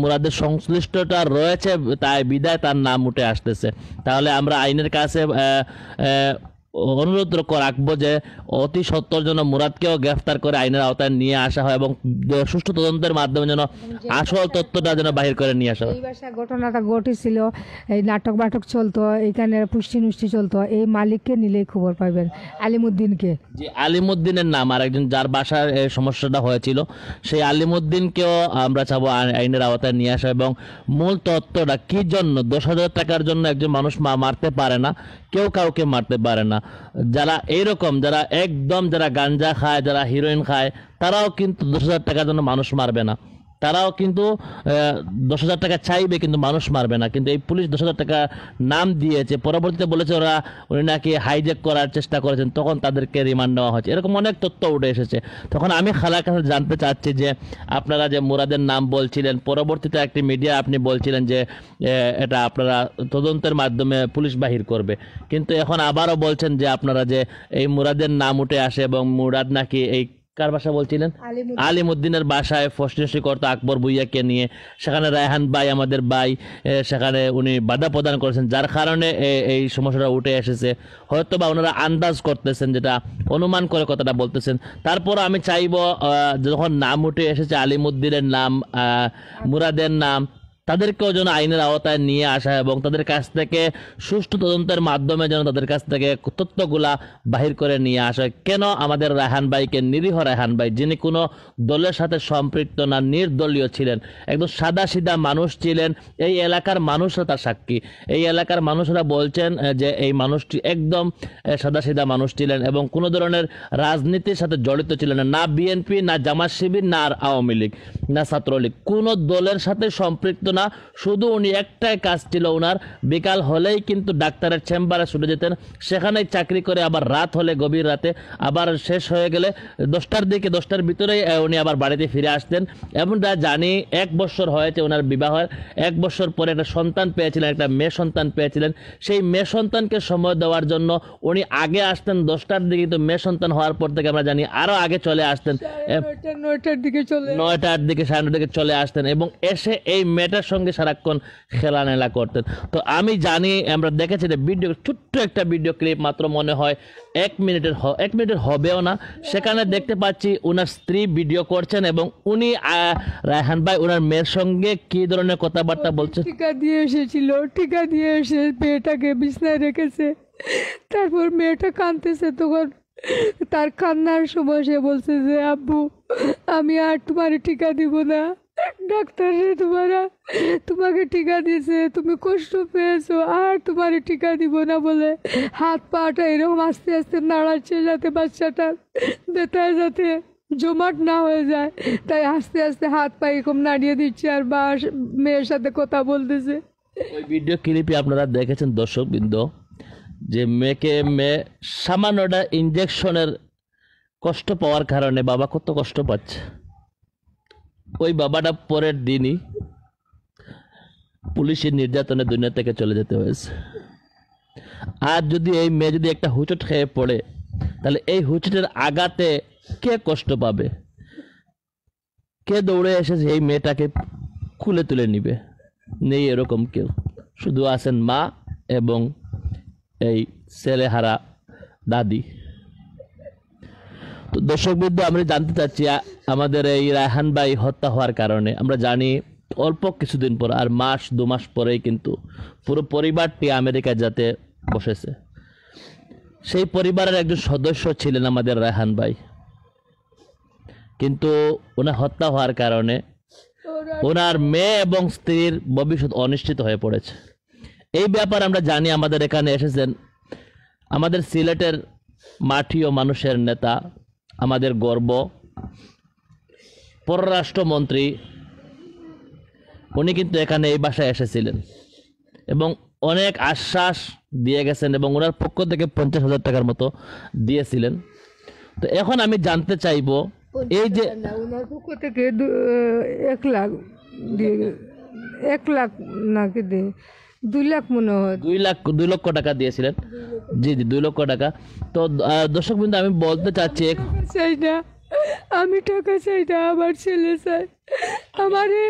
মুরাদের সংশ্লিষ্টতা রয়েছে, তাই বিদায় তার নাম উঠে আসতেছে। তাহলে আমরা আইনের কাছে অনুরোধ রাখবো যে অতি সত্বর জন্য মুরাদকেও গ্রেফতার করে আইনের আওতায় নিয়ে আসা হয় এবং সুষ্ঠু তদন্তের মাধ্যমে যেন আসল তথ্যটা যেন বাহির করে নিয়ে আসা হয়। এই বাসায় ঘটনাটা ঘটেছিল, এই নাটক চলতো, এইখানে পুষ্টি নুষ্টি চলতো, এই মালিককে নিলেই খবর পাইবেন, আলিমুদ্দিনকে। যে আলিমুদ্দিনের নাম আরেকজন যার বাসার এই সমস্যাটা হয়েছিল, সেই আলিমুদ্দিনকেও আমরা চাবো আইনের আওতায় নিয়ে আসা এবং মূল তথ্যটা কি জন্য 10,000 টাকার জন্য একজন মানুষ মারতে পারে না, কেউ কাউকে মারতে পারে না। যারা এইরকম, যারা গাঞ্জা খায়, যারা হিরোইন খায়, তারাও কিন্তু 10,000 টাকার জন্য মানুষ মারবে না। তারাও কিন্তু 10,000 টাকা চাইবে, কিন্তু মানুষ মারবে না। কিন্তু এই পুলিশ 10,000 টাকা নাম দিয়েছে, পরবর্তীতে বলেছে উনি নাকি হাইজ্যাক করার চেষ্টা করেছেন, তখন তাদেরকে রিমান্ড নেওয়া হয়েছে। এরকম অনেক তথ্য উঠে এসেছে। তখন আমি খালার কাছে জানতে চাচ্ছি যে আপনারা যে মুরাদের নাম বলছিলেন, পরবর্তীতে একটি মিডিয়া আপনি বলছিলেন যে এটা আপনারা তদন্তের মাধ্যমে পুলিশ বাহির করবে, কিন্তু এখন আবারও বলছেন যে আপনারা যে এই মুরাদের নাম উঠে আসে এবং মুরাদ নাকি এই কার বাসা বলছিলেন, আলিমুদ্দিনের বাসায় ফষ্টি করতো আকবর ভুইয়াকে নিয়ে। সেখানে রায়হান ভাই আমাদের ভাই সেখানে উনি বাধা প্রদান করেছেন, যার কারণে এই সমস্যাটা উঠে এসেছে। হয়তো বা ওনারা আন্দাজ করতেছেন, যেটা অনুমান করে কথাটা বলতেছেন। তারপর আমি চাইবো যখন নাম উঠে এসেছে আলিমুদ্দিনের নাম, মুরাদের নাম, তাদেরকেও যেন আইনের আওতায় নিয়ে আসা এবং তাদের কাছ থেকে সুষ্ঠু তদন্তের মাধ্যমে যেন তাদের কাছ থেকে তথ্যগুলা বাহির করে নিয়ে আসা হয়। কেন আমাদের রায়হান ভাইকে, নিরীহ রায়হান ভাই, যিনি কোনো দলের সাথে সম্পৃক্ত না, নির্দলীয় ছিলেন, একদম সাদা সিধা মানুষ ছিলেন, এই এলাকার মানুষরা তার সাক্ষী। এই এলাকার মানুষরা বলছেন যে এই মানুষটি একদম সাদা সিধা মানুষ ছিলেন এবং কোনো ধরনের রাজনীতির সাথে জড়িত ছিলেন না, না বিএনপি, না জামাত শিবির, না আর আওয়ামী লীগ, না ছাত্রলীগ, কোনো দলের সাথে সম্পৃক্ত না। শুধু উনি একটাই কাজ ছিল ওনার, বিকাল হলেই কিন্তু ডাক্তারের চেম্বারে ছুটে যেতেন, সেখানেই চাকরি করে আবার রাত হলে, গভীর রাতে আবার শেষ হয়ে গেলে 10টার দিকে, 10টার ভিতরেই উনি আবার বাড়িতে ফিরে আসতেন। এবং জানি 1 বছর হয়েছে ওনার বিবাহের, 1 বছর পরে একটা সন্তান পেয়েছিলেন, একটা মেয়ে সন্তান পেয়েছিলেন। সেই মেয়ে সন্তানকে সময় দেওয়ার জন্য উনি আগে আসতেন 10টার দিকে, কিন্তু মেয়ে সন্তান হওয়ার পর থেকে আমরা জানি আরো আগে চলে আসতেন, 9টার দিকে 9টার দিকে, 9:30 দিকে চলে আসতেন এবং এসে এই মেয়েটার সঙ্গে সারাক্ষণ খেলানেলা করতেন। তো আমি জানি, আমরা দেখেছি যে ভিডিও, ছোট্ট একটা ভিডিও ক্লিপ মাত্র, মনে হয় 1 মিনিটের হবেও না, সেখানে দেখতে পাচ্ছি ওনার স্ত্রী ভিডিও করছেন এবং উনি রায়হান ভাই ওনার মেয়ের সঙ্গে কি ধরনের কথাবার্তা বলছেন। টিকা দিয়ে এসেছিল, টিকা দিয়ে এসে মেয়েটাকে বিছনায় রেখেছে, তারপর মেয়েটা কাঁদতেছে, তখন তার কান্নার সময় সে বলছে যে আব্বু আমি আর তোমার টিকা দিব না, ডাক্তার তোমাকে টিকা দিয়েছে, তুমি কষ্ট পেয়েছো, আর তোমার টিকা দিব না বলে হাত পাটা এরকম আস্তে আস্তে নাড়াচ্ছে, যাতে বাচ্চাটার ব্যথায় যাতে জমাট না হয়ে যায়, তাই আস্তে আস্তে হাত পা এরকম নাড়িয়ে দিচ্ছে আর মেয়ের সাথে কথা বলতেছে। ওই ভিডিও ক্লিপে আপনারা দেখেছেন দর্শকবৃন্দ, যে মেয়ে সামান্যটা ইনজেকশনের কষ্ট পাওয়ার কারণে বাবা কত কষ্ট পাচ্ছে। ওই বাবাটা পরের দিনই পুলিশের নির্যাতনে দুনিয়া থেকে চলে যেতে হয়েছে। আর যদি এই মেয়ে যদি একটা হুচট খেয়ে পড়ে, তাহলে এই হুচটের আঘাতে কে কষ্ট পাবে, কে দৌড়ে এসেছে এই মেয়েটাকে খুলে তুলে নিবে? নেই এরকম কেউ, শুধু আছেন মা এবং এই ছেলেহারা দাদি। তো দর্শকবৃন্দ, আমরা জানতে চাচ্ছি আমাদের এই রায়হান ভাই হত্যা হওয়ার কারণে আমরা জানি অল্প কিছুদিন পর, আর 1-2 মাস পরেই কিন্তু পুরো পরিবারটি আমেরিকায় যেতে বসেছে। সেই পরিবারের একজন সদস্য ছিলেন আমাদের রায়হান ভাই, কিন্তু ওনার হত্যা হওয়ার কারণে ওনার মেয়ে এবং স্ত্রীর ভবিষ্যৎ অনিশ্চিত হয়ে পড়েছে। এই ব্যাপারে আমরা জানি আমাদের এখানে এসেছেন আমাদের সিলেটের মাটি ও মানুষের নেতা, আমাদের গর্ব, পররাষ্ট্রমন্ত্রী, উনি কিন্তু এখানে এই বাসায় এসেছিলেন এবং অনেক আশ্বাস দিয়ে গেছেন এবং ওনার পক্ষ থেকে 50,000 টাকার মতো দিয়েছিলেন। তো এখন আমি জানতে চাইবো, এই যে ওনার পক্ষ থেকে 1 লাখ দিয়ে, 1 লাখ নাকি দিয়ে 2 লাখ মনে হয়, 2 লক্ষ টাকা দিয়েছিলেন। জি 2 লক্ষ টাকা। তো দর্শক বিন্দু, আমি বলতে চাচ্ছি, চাই না, আমি টাকা চাই না, আমার ছেলে চাই। আমারে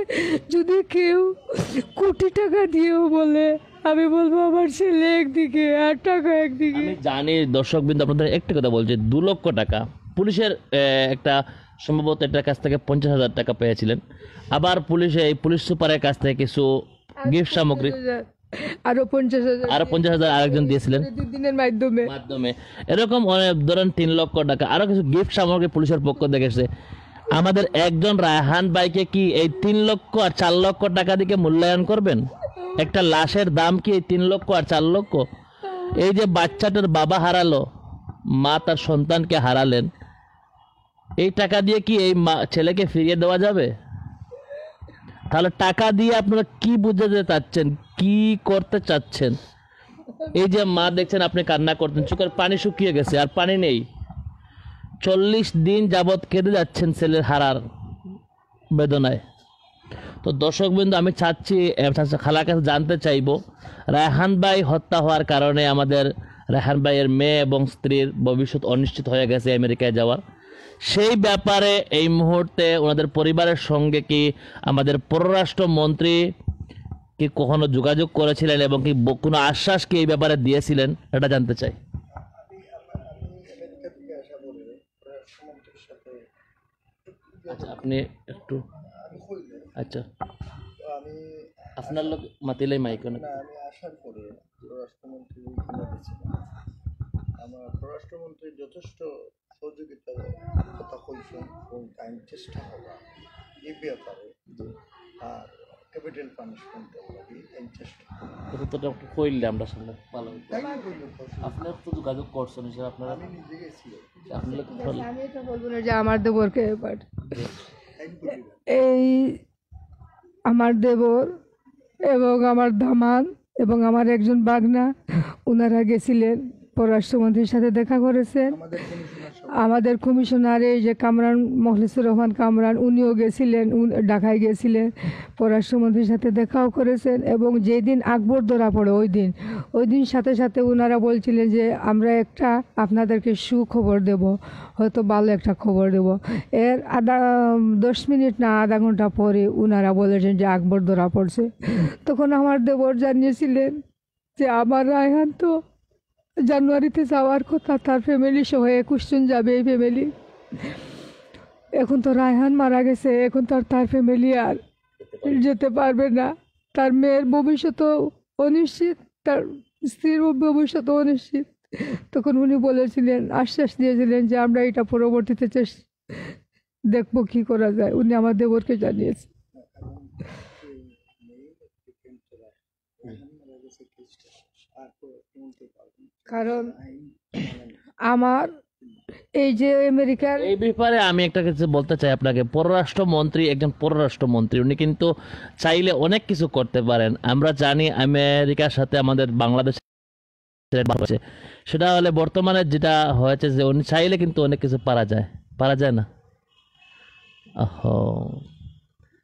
যদি কেউ কোটি টাকা দিয়েও বলে, আমি বলবো আমার ছেলে একদিকে আর টাকা একদিকে। আমি জানি দর্শক বিন্দু, আপনাদের একটা কথা বলছি, 2 লক্ষ টাকা পুলিশের একটা সম্ভবত এটার কাছ থেকে 50,000 টাকা পেয়েছিলেন। আবার এই পুলিশ সুপারের কাছ থেকে কিছু গিফট সামগ্রী, আরো 50,000 আরেকজন দিয়েছিলেন দিনের মাধ্যমে। এরকম অনেক, ধরেন 3 লক্ষ টাকা আরো কিছু গিফট সামগ্রী পুলিশের পক্ষ থেকে এসেছে। আমাদের একজন রায়হান ভাইকে কি এই 3 লক্ষ আর 4 লক্ষ টাকা দিকে মূল্যায়ন করবেন? একটা লাশের দাম কি এই 3 লক্ষ আর 4 লক্ষ? এই যে বাচ্চাটার বাবা হারালো, মা তার সন্তানকে হারালেন, এই টাকা দিয়ে কি এই ছেলেকে ফিরিয়ে দেওয়া যাবে? তাহলে টাকা দিয়ে আপনারা কি বুঝাতে চাচ্ছেন, কি করতে চাচ্ছেন? এই যে মা দেখছেন আপনি কান্না করতেন, চোখের পানি শুকিয়ে গেছে আর পানি নেই, 40 দিন যাবৎ কেঁদে যাচ্ছেন ছেলের হারার বেদনায়। তো দর্শক বিন্দু, আমি চাচ্ছি খালার কাছে জানতে চাইবো, রায়হান ভাই হত্যা হওয়ার কারণে আমাদের রায়হান ভাইয়ের মেয়ে এবং স্ত্রীর ভবিষ্যৎ অনিশ্চিত হয়ে গেছে আমেরিকায় যাওয়ার। সেই ব্যাপারে এই মুহূর্তে ওনাদের পরিবারের সঙ্গে কি আমাদের পররাষ্ট্রমন্ত্রী কি কখনো যোগাযোগ করেছিলেন এবং কি কোনো আশ্বাস কি এই ব্যাপারে দিয়েছিলেন, এটা জানতে চাই। আচ্ছা, আপনি একটু আচ্ছা আপনার লোক মাতিলে মাইক আমি আসার পরে পররাষ্ট্রমন্ত্রী আমার পররাষ্ট্রমন্ত্রী যথেষ্ট সহযোগিতার কথা বলছেন এবং টাইম চেষ্টা করা এই ব্যাপারে আর ক্যাপিটাল পানিশমেন্টের লাগে এই চেষ্টা কতটা একটু কইলে আমরা সামনে ভালো হতো। আপনার তো যোগাযোগ করছেন হিসেবে আপনারা, আমি নিজে গেছি আপনার আমি এটা বলবো না যে আমার দেবরকে, বাট এই আমার দেবর এবং আমার দামান এবং আমার একজন বাগনা, ওনারা গেছিলেন পররাষ্ট্রমন্ত্রীর সাথে দেখা করেছেন। আমাদের কমিশনার এই যে কামরান, মখলিসুর রহমান কামরান, উনিও গেছিলেন, ঢাকায় গেছিলেন, পররাষ্ট্রমন্ত্রীর সাথে দেখাও করেছেন। এবং যেদিন আকবর ধরা পড়ে ওই দিন সাথে সাথে ওনারা বলছিলেন যে আমরা একটা আপনাদেরকে সুখবর দেব, হয়তো ভালো একটা খবর দেব। এর 10 মিনিট না আধা ঘন্টা পরে ওনারা বলেছেন যে আকবর ধরা পড়ছে। তখন আমার দেবর জানিয়েছিলেন যে আমার রায়হান তো জানুয়ারিতে যাওয়ার কথা, তার ফ্যামিলি সহ 21 জন যাবে এই ফ্যামিলি। এখন তো রায়হান মারা গেছে, এখন তো আর তার ফ্যামিলি আর যেতে পারবে না। তার মেয়ের ভবিষ্যৎও অনিশ্চিত, তার স্ত্রীর ভবিষ্যৎও অনিশ্চিত। তখন উনি বলেছিলেন, আশ্বাস দিয়েছিলেন যে আমরা এটা পরবর্তীতে দেখবো কি করা যায়। উনি আমার দেবরকে জানিয়েছেন। কারণ আমার এই যে আমেরিকার এই ব্যাপারে আমি একটা কিছু বলতে চাই আপনাকে। পররাষ্ট্রমন্ত্রী একজন পররাষ্ট্রমন্ত্রী, উনি কিন্তু চাইলে অনেক কিছু করতে পারেন। আমরা জানি আমেরিকার সাথে আমাদের বাংলাদেশ, সেটা হলে বর্তমানে যেটা হয়েছে যে উনি চাইলে কিন্তু অনেক কিছু পারা যায় না।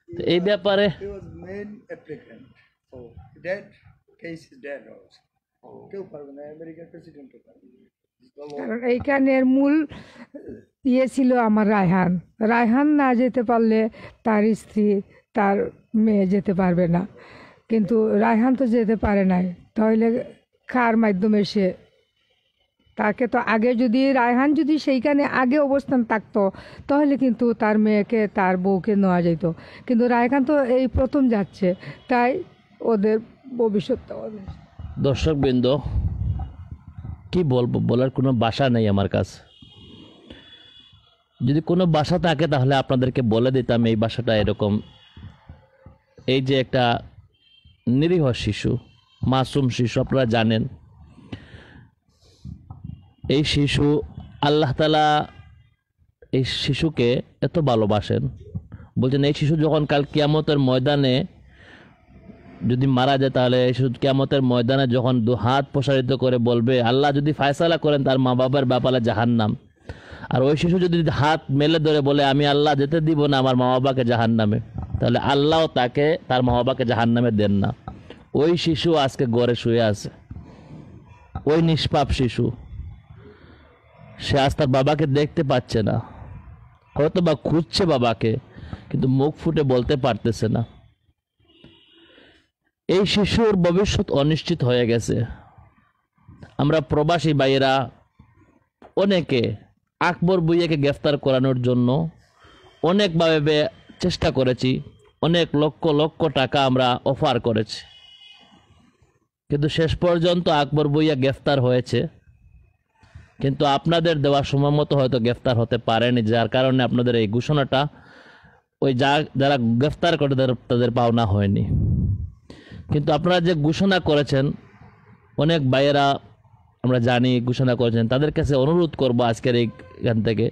তো এই ব্যাপারে he was main applicant so that case is dead also কেউ পারবে না, আমেরিকার প্রেসিডেন্টও পারবে না। কারণ এইখানের মূল ছিল আমার রায়হান না যেতে পারলে তার স্ত্রী, তার মেয়ে যেতে পারবে না। কিন্তু রায়হান তো যেতে পারে নাই, তাহলে কার মাধ্যমে সে, তাকে তো আগে যদি রায়হান যদি সেইখানে আগে অবস্থান থাকতো তাহলে কিন্তু তার মেয়েকে, তার বউকে নেওয়া যেত। কিন্তু রায়হান তো এই প্রথম যাচ্ছে, তাই ওদের ভবিষ্যৎটা দর্শকবৃন্দ কি বলবো, বলার কোনো ভাষা নেই আমার কাছে। যদি কোনো ভাষা থাকে তাহলে আপনাদেরকে বলে দিতাম এই ভাষাটা এরকম। এই যে একটা নিরীহ শিশু, মাসুম শিশু, আপনারা জানেন এই শিশু, আল্লাহ তাআলা এই শিশুকে এত ভালোবাসেন, বলছেন এই শিশু যখন কাল কিয়ামতের ময়দানে যদি মারা যায় তাহলে এই শিশু কিয়ামতের ময়দানে যখন 2 হাত প্রসারিত করে বলবে, আল্লাহ যদি ফায়সালা করেন তার মা বাবার ব্যাপারে জাহান্নাম, আর ওই শিশু যদি হাত মেলে ধরে বলে আমি আল্লাহ যেতে দিব না আমার মা বাবাকে জাহান্নামে, তাহলে আল্লাহ তাকে, তার মা বাবাকে জাহান্নামে দেন না। ওই শিশু আজকে ঘরে শুয়ে আছে, ওই নিষ্পাপ শিশু, সে আজ তার বাবাকে দেখতে পাচ্ছে না, হয়তো বা খুঁজছে বাবাকে, কিন্তু মুখ ফুটে বলতে পারতেছে না। এই শিশুর ভবিষ্যৎ অনিশ্চিত হয়ে গেছে। আমরা প্রবাসী ভাইয়েরা অনেকে আকবর ভূঁইয়াকে গ্রেফতার করানোর জন্য অনেকভাবে চেষ্টা করেছি, অনেক লক্ষ লক্ষ টাকা আমরা অফার করেছি, কিন্তু শেষ পর্যন্ত আকবর ভূঁইয়া গ্রেফতার হয়েছে, কিন্তু আপনাদের দেওয়া সময় মতো হয়তো গ্রেফতার হতে পারেনি, যার কারণে আপনাদের এই ঘোষণাটা ওই যারা গ্রেফতার করে তাদের পাওনা হয়নি। কিন্তু আপনারা যে ঘোষণা করেছেন, অনেক ভাইয়েরা আমরা জানি ঘোষণা করেছেন, তাদের কাছে অনুরোধ করব আজকের এইখান থেকে,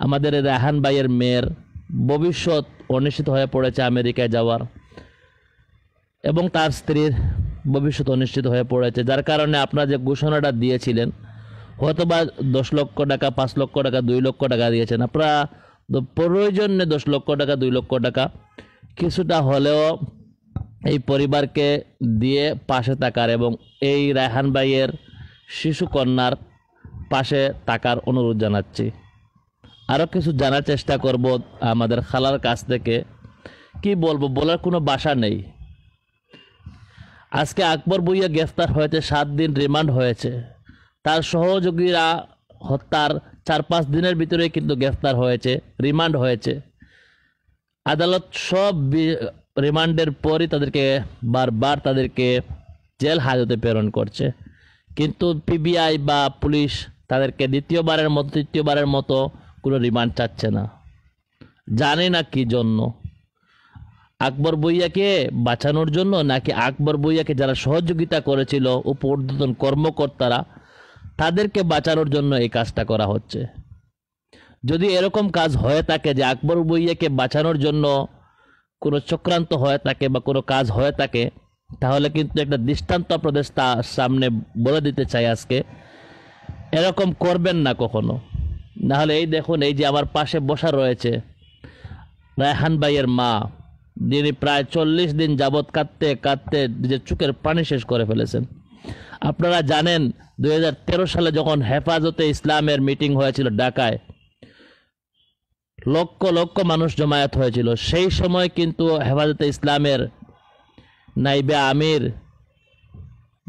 আমাদের রায়হান ভাইয়ের মেয়ের ভবিষ্যৎ অনিশ্চিত হয়ে পড়েছে আমেরিকায় যাওয়ার, এবং তার স্ত্রীর ভবিষ্যৎ অনিশ্চিত হয়ে পড়েছে, যার কারণে আপনারা যে ঘোষণাটা দিয়েছিলেন হয়তোবা 10 লক্ষ টাকা, 5 লক্ষ টাকা, 2 লক্ষ টাকা দিয়েছেন আপনারা, প্রয়োজনে 10 লক্ষ টাকা, 2 লক্ষ টাকা কিছুটা হলেও এই পরিবারকে দিয়ে পাশে থাকার এবং এই রায়হান ভাইয়ের শিশু কন্যার পাশে থাকার অনুরোধ জানাচ্ছি। আরও কিছু জানার চেষ্টা করব আমাদের খালার কাছ থেকে। কি বলবো, বলার কোনো ভাষা নেই। আজকে আকবর ভূঁইয়া গ্রেফতার হয়েছে, 7 দিন রিমান্ড হয়েছে। তার সহযোগীরা হত্যার 4-5 দিনের ভিতরে কিন্তু গ্রেফতার হয়েছে, রিমান্ড হয়েছে। আদালত সব রিমান্ডের পরই তাদেরকে বারবার তাদেরকে জেল হাজতে প্রেরণ করছে, কিন্তু পিবিআই বা পুলিশ তাদেরকে দ্বিতীয়বারের মতো তৃতীয়বারের মতো কোনো রিমান্ড চাচ্ছে না। জানি না কি জন্য, আকবর ভূঁইয়াকে বাঁচানোর জন্য নাকি আকবর ভূঁইয়াকে যারা সহযোগিতা করেছিল উপর্যুতন কর্মকর্তারা তাদেরকে বাঁচানোর জন্য এই কাজটা করা হচ্ছে। যদি এরকম কাজ হয়ে থাকে যে আকবর ভূঁইয়াকে বাঁচানোর জন্য কোনো চক্রান্ত হয়ে থাকে বা কোনো কাজ হয়ে থাকে, তাহলে কিন্তু একটা দৃষ্টান্ত আপনাদের সামনে বলে দিতে চাই আজকে, এরকম করবেন না কখনো। নাহলে এই দেখুন, এই যে আমার পাশে বসা রয়েছে রায়হান ভাইয়ের মা, যিনি প্রায় 40 দিন যাবৎ কাঁদতে কাঁদতে নিজের চোখের পানি শেষ করে ফেলেছেন। আপনারা জানেন 2013 সালে যখন হেফাজতে ইসলামের মিটিং হয়েছিল ঢাকায়, লক্ষ লক্ষ মানুষ জমায়েত হয়েছিল, সেই সময় কিন্তু হেফাজতে ইসলামের নাইবে আমির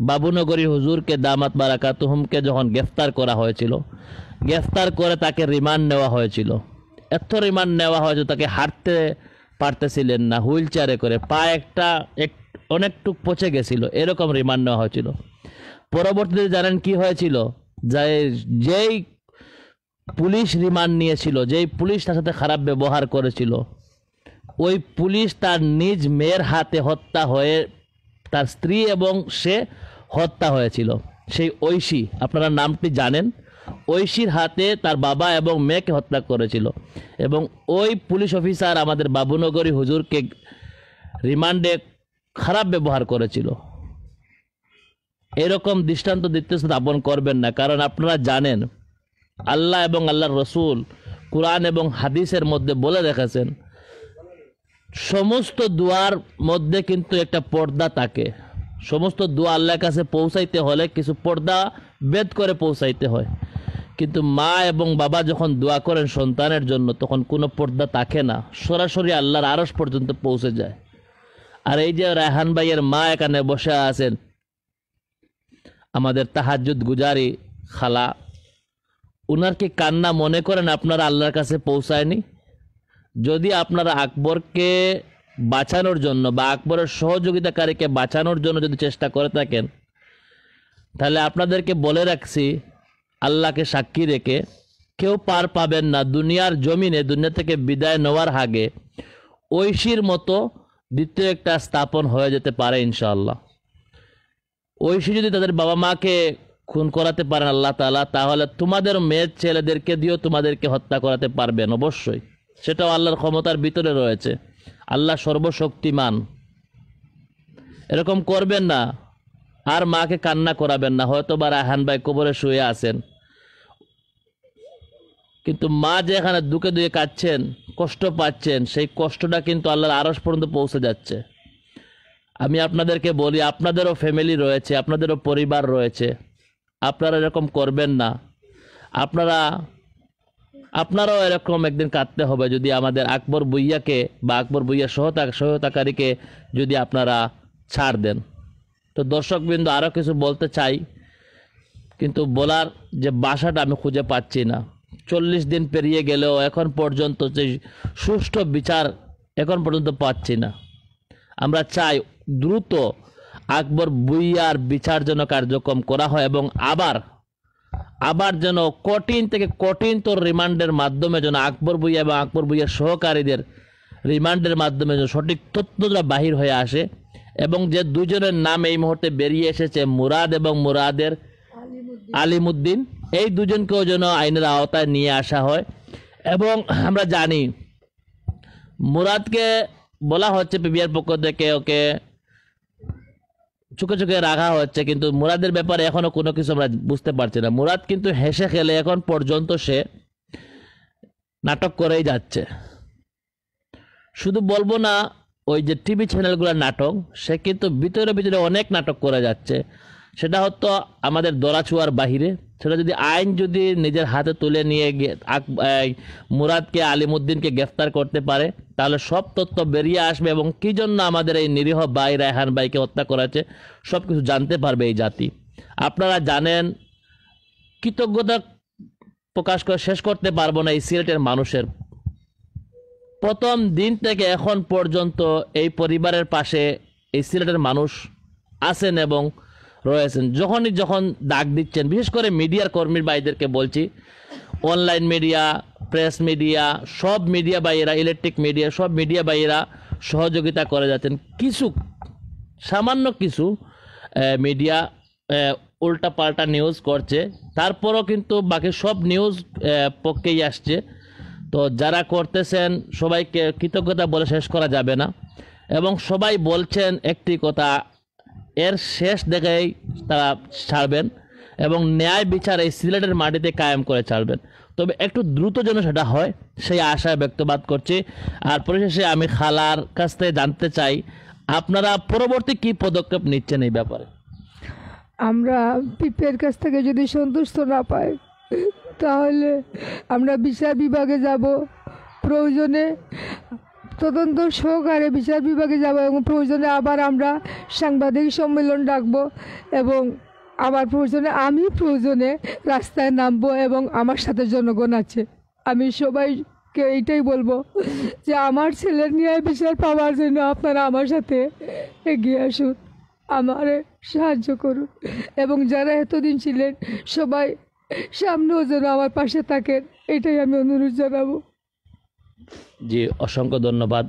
বাবুনগরী হুজুরকে দামাত বারাকাতুহুমকে যখন গ্রেফতার করা হয়েছিল, গ্রেফতার করে তাকে রিমান্ড নেওয়া হয়েছিল। এত রিমান্ড নেওয়া হয়েছিল তাকে হাঁটতে পারতেছিলেন না, হুইল চেয়ারে করে, পা অনেকটুক পচে গেছিল, এরকম রিমান্ড নেওয়া হয়েছিল। পরবর্তীতে জানেন কি হয়েছিল, যেই পুলিশ রিমান্ড নিয়েছিল, যেই পুলিশ তার সাথে খারাপ ব্যবহার করেছিল, ওই পুলিশ তার নিজ মেয়ের হাতে হত্যা হয়ে, তার স্ত্রী এবং সে হত্যা হয়েছিল। সেই ঐশী, আপনারা নামটি জানেন, ঐশীর হাতে তার বাবা এবং মেয়েকে হত্যা করেছিল। এবং ওই পুলিশ অফিসার আমাদের বাবুনগরী হুজুরকে রিমান্ডে খারাপ ব্যবহার করেছিল। এরকম দৃষ্টান্ত দিতে স্থাপন করবেন না, কারণ আপনারা জানেন আল্লাহ এবং আল্লাহর রসুল কুরআন এবং হাদিসের মধ্যে বলে রেখেছেন সমস্ত দুয়ার মধ্যে কিন্তু একটা পর্দা থাকে। সমস্ত দোয়া আল্লাহর কাছে পৌঁছাইতে হলে কিছু পর্দা ভেদ করে পৌঁছাইতে হয়, কিন্তু মা এবং বাবা যখন দোয়া করেন সন্তানের জন্য তখন কোনো পর্দা থাকে না, সরাসরি আল্লাহর আরশ পর্যন্ত পৌঁছে যায়। আর এই যে রায়হান ভাইয়ের মা এখানে বসে আছেন, আমাদের তাহাজ্জুদ গুজারি খালা, উনার কি কান্না মনে করেন আপনারা আল্লাহর কাছে পৌঁছায়নি? যদি আপনারা আকবরকে বাঁচানোর জন্য বা আকবরের সহযোগিতাকারীকে বাঁচানোর জন্য যদি চেষ্টা করে থাকেন, তাহলে আপনাদেরকে বলে রাখছি, আল্লাহকে সাক্ষী রেখে কেউ পার পাবেন না দুনিয়ার জমিনে। দুনিয়া থেকে বিদায় নেওয়ার আগে ঐশীর মতো দ্বিতীয় একটা স্থাপন হয়ে যেতে পারে ইনশাআল্লাহ। ঐশী যদি তাদের বাবা মাকে খুন করাতে পারেন আল্লাহ তাআলা, তাহলে তোমাদের মেয়ের ছেলেদেরকে দিয়েও তোমাদেরকে হত্যা করাতে পারবেন অবশ্যই। সেটাও আল্লাহর ক্ষমতার ভিতরে রয়েছে, আল্লাহ সর্বশক্তিমান। এরকম করবেন না, আর মাকে কান্না করাবেন না। হয়তো বা রায়হান ভাই কবরে শুয়ে আছেন, কিন্তু মা যেখানে দুঃখে দুঃখে কাঁদছেন, কষ্ট পাচ্ছেন, সেই কষ্টটা কিন্তু আল্লাহর আরশ পর্যন্ত পৌঁছে যাচ্ছে। আমি আপনাদেরকে বলি, আপনাদেরও ফ্যামিলি রয়েছে, আপনাদেরও পরিবার রয়েছে, আপনারা এরকম করবেন না। আপনারাও এরকম একদিন কাঁদতে হবে যদি আমাদের আকবর ভূঁইয়াকে বা আকবর ভূঁইয়া সহায়তাকারীকে যদি আপনারা ছাড় দেন। তো দর্শকবৃন্দ, আরও কিছু বলতে চাই, কিন্তু বলার যে ভাষাটা আমি খুঁজে পাচ্ছি না। 40 দিন পেরিয়ে গেলেও এখন পর্যন্ত যে সুষ্ঠু বিচার এখন পর্যন্ত পাচ্ছি না। আমরা চাই দ্রুত আকবর ভূঁইয়ার বিচার যেন কার্যক্রম করা হয় এবং আবার যেন কঠিন থেকে কঠিনতর রিমান্ডের মাধ্যমে যেন আকবর ভূঁইয়া এবং আকবর ভূঁইয়ার সহকারীদের রিমান্ডের মাধ্যমে যেন সঠিক তথ্যটা বাহির হয়ে আসে। এবং যে দুজনের নাম এই মুহূর্তে বেরিয়ে এসেছে, মুরাদ এবং মুরাদের আলিমুদ্দিন, এই দুজনকেও যেন আইনের আওতায় নিয়ে আসা হয়। এবং আমরা জানি মুরাদকে বলা হচ্ছে পিবিআর পক্ষ থেকে ওকে চোখে চোখে রাখা হচ্ছে, কিন্তু মুরাদের ব্যাপারে এখনো কোনো কিছু আমরা বুঝতে পারছি না। মুরাদ কিন্তু হেসে খেলে এখন পর্যন্ত সে নাটক করেই যাচ্ছে। শুধু বলবো না ওই যে টিভি চ্যানেলগুলোর নাটক, সে কিন্তু ভিতরে ভিতরে অনেক নাটক করে যাচ্ছে। সেটা হতো আমাদের দরাচুয়ার বাহিরে। সেটা যদি আইন যদি নিজের হাতে তুলে নিয়ে গিয়ে মুরাদকে, আলিমুদ্দিনকে গ্রেফতার করতে পারে, তাহলে সব তথ্য বেরিয়ে আসবে এবং কী জন্য আমাদের এই নিরীহ ভাই রায়হান ভাইকে হত্যা করেছে সব কিছু জানতে পারবে এই জাতি। আপনারা জানেন, কৃতজ্ঞতা প্রকাশ করে শেষ করতে পারবো না এই সিলেটের মানুষের। প্রথম দিন থেকে এখন পর্যন্ত এই পরিবারের পাশে এই সিলেটের মানুষ আছেন এবং রয়েছেন। যখন ডাক দিচ্ছেন, বিশেষ করে মিডিয়ার কর্মীর ভাইদেরকে বলছি, অনলাইন মিডিয়া, প্রেস মিডিয়া, সব মিডিয়া ভাইয়েরা, ইলেকট্রিক মিডিয়া, সব মিডিয়া ভাইয়েরা সহযোগিতা করে যাচ্ছেন। সামান্য কিছু মিডিয়া উল্টা পাল্টা নিউজ করছে, তারপরও কিন্তু বাকি সব নিউজ পক্ষেই আসছে। তো যারা করতেছেন সবাইকে কৃতজ্ঞতা বলে শেষ করা যাবে না, এবং সবাই বলছেন একটি কথা, এর শেষ দেখেই তারা ছাড়বেন এবং ন্যায় বিচার এই সিলেটের মাটিতে কায়েম করে ছাড়বেন। তবে একটু দ্রুত যেন সেটা হয় সেই আশা ব্যক্তবাদ করছি। আর পরিশেষে আমি খালার কাছ থেকে জানতে চাই, আপনারা পরবর্তী কি পদক্ষেপ নিচ্ছেন এই ব্যাপারে? আমরা পিপির কাছ থেকে যদি সন্তুষ্ট না পাই, তাহলে আমরা বিচার বিভাগে যাব, প্রয়োজনে তদন্ত সহকারে বিচার বিভাগে যাব, এবং প্রয়োজনে আবার আমরা সাংবাদিক সম্মেলন ডাকবো, এবং আবার প্রয়োজনে রাস্তায় নামবো, এবং আমার সাথে জনগণ আছে। আমি সবাইকে এইটাই বলবো যে আমার ছেলের ন্যায় বিচার পাওয়ার জন্য আপনারা আমার সাথে এগিয়ে আসুন, আমারে সাহায্য করুন, এবং যারা এতদিন ছিলেন সবাই সামনেও যেন আমার পাশে থাকেন, এটাই আমি অনুরোধ জানাবো। জি, অসংখ্য ধন্যবাদ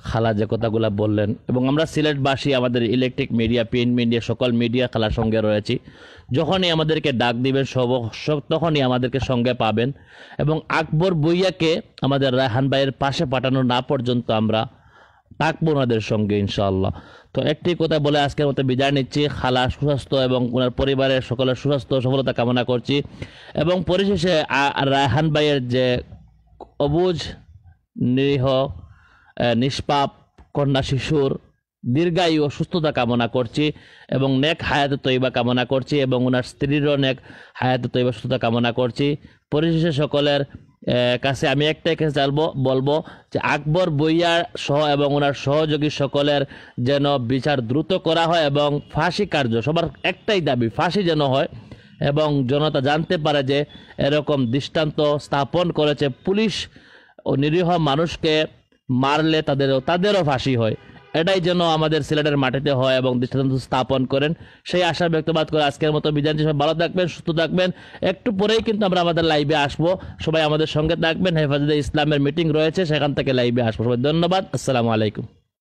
খালা যে কথাগুলো বললেন। এবং আমরা সিলেটবাসী, আমাদের ইলেকট্রিক মিডিয়া, প্রিন্ট মিডিয়া, সকল মিডিয়া খালার সঙ্গে রয়েছি। যখনই আমাদেরকে ডাক দিবেন তখনই আমাদেরকে সঙ্গে পাবেন, এবং আকবর ভূঁইয়াকে আমাদের রায়হান ভাইয়ের পাশে পাঠানো না পর্যন্ত আমরা থাকবো ওনাদের সঙ্গে ইনশাআল্লাহ। তো একটি কথা বলে আজকের মতো বিদায় নিচ্ছি। খালা সুস্বাস্থ্য এবং ওনার পরিবারের সকলের সুস্বাস্থ্য সফলতা কামনা করছি, এবং পরিশেষে রায়হান ভাইয়ের যে অবুঝ নিরীহ নিষ্পাপ কন্যা শিশুর দীর্ঘায়ু ও সুস্থতা কামনা করছি, এবং নেক হায়াতে তৈবা কামনা করছি, এবং ওনার স্ত্রীরও নেক হায়াতে তৈবা সুস্থতা কামনা করছি। পরিশেষে সকলের কাছে আমি একটাই কাছে বলবো যে আকবর ভূঁইয়া সহ এবং ওনার সহযোগী সকলের যেন বিচার দ্রুত করা হয়, এবং ফাঁসি কার্য, সবার একটাই দাবি, ফাঁসি যেন হয়, এবং জনতা জানতে পারে যে এরকম দৃষ্টান্ত স্থাপন করেছে পুলিশ, ও নিরীহ মানুষকে মারলে তাদেরও ফাঁসি হয়। এটাই যেন আমাদের সিলেটের মাটিতে হয় এবং দৃষ্টান্ত স্থাপন করেন, সেই আশা ব্যক্তবাদ করে আজকের মতো বিদায় নিচ্ছি। ভালো থাকবেন, সুস্থ থাকবেন। একটু পরেই কিন্তু আমরা আমাদের লাইভে আসবো, সবাই আমাদের সঙ্গে থাকবেন। হেফাজতে ইসলামের মিটিং রয়েছে, সেখান থেকে লাইভে আসবো। সবাই ধন্যবাদ। আসসালামু আলাইকুম।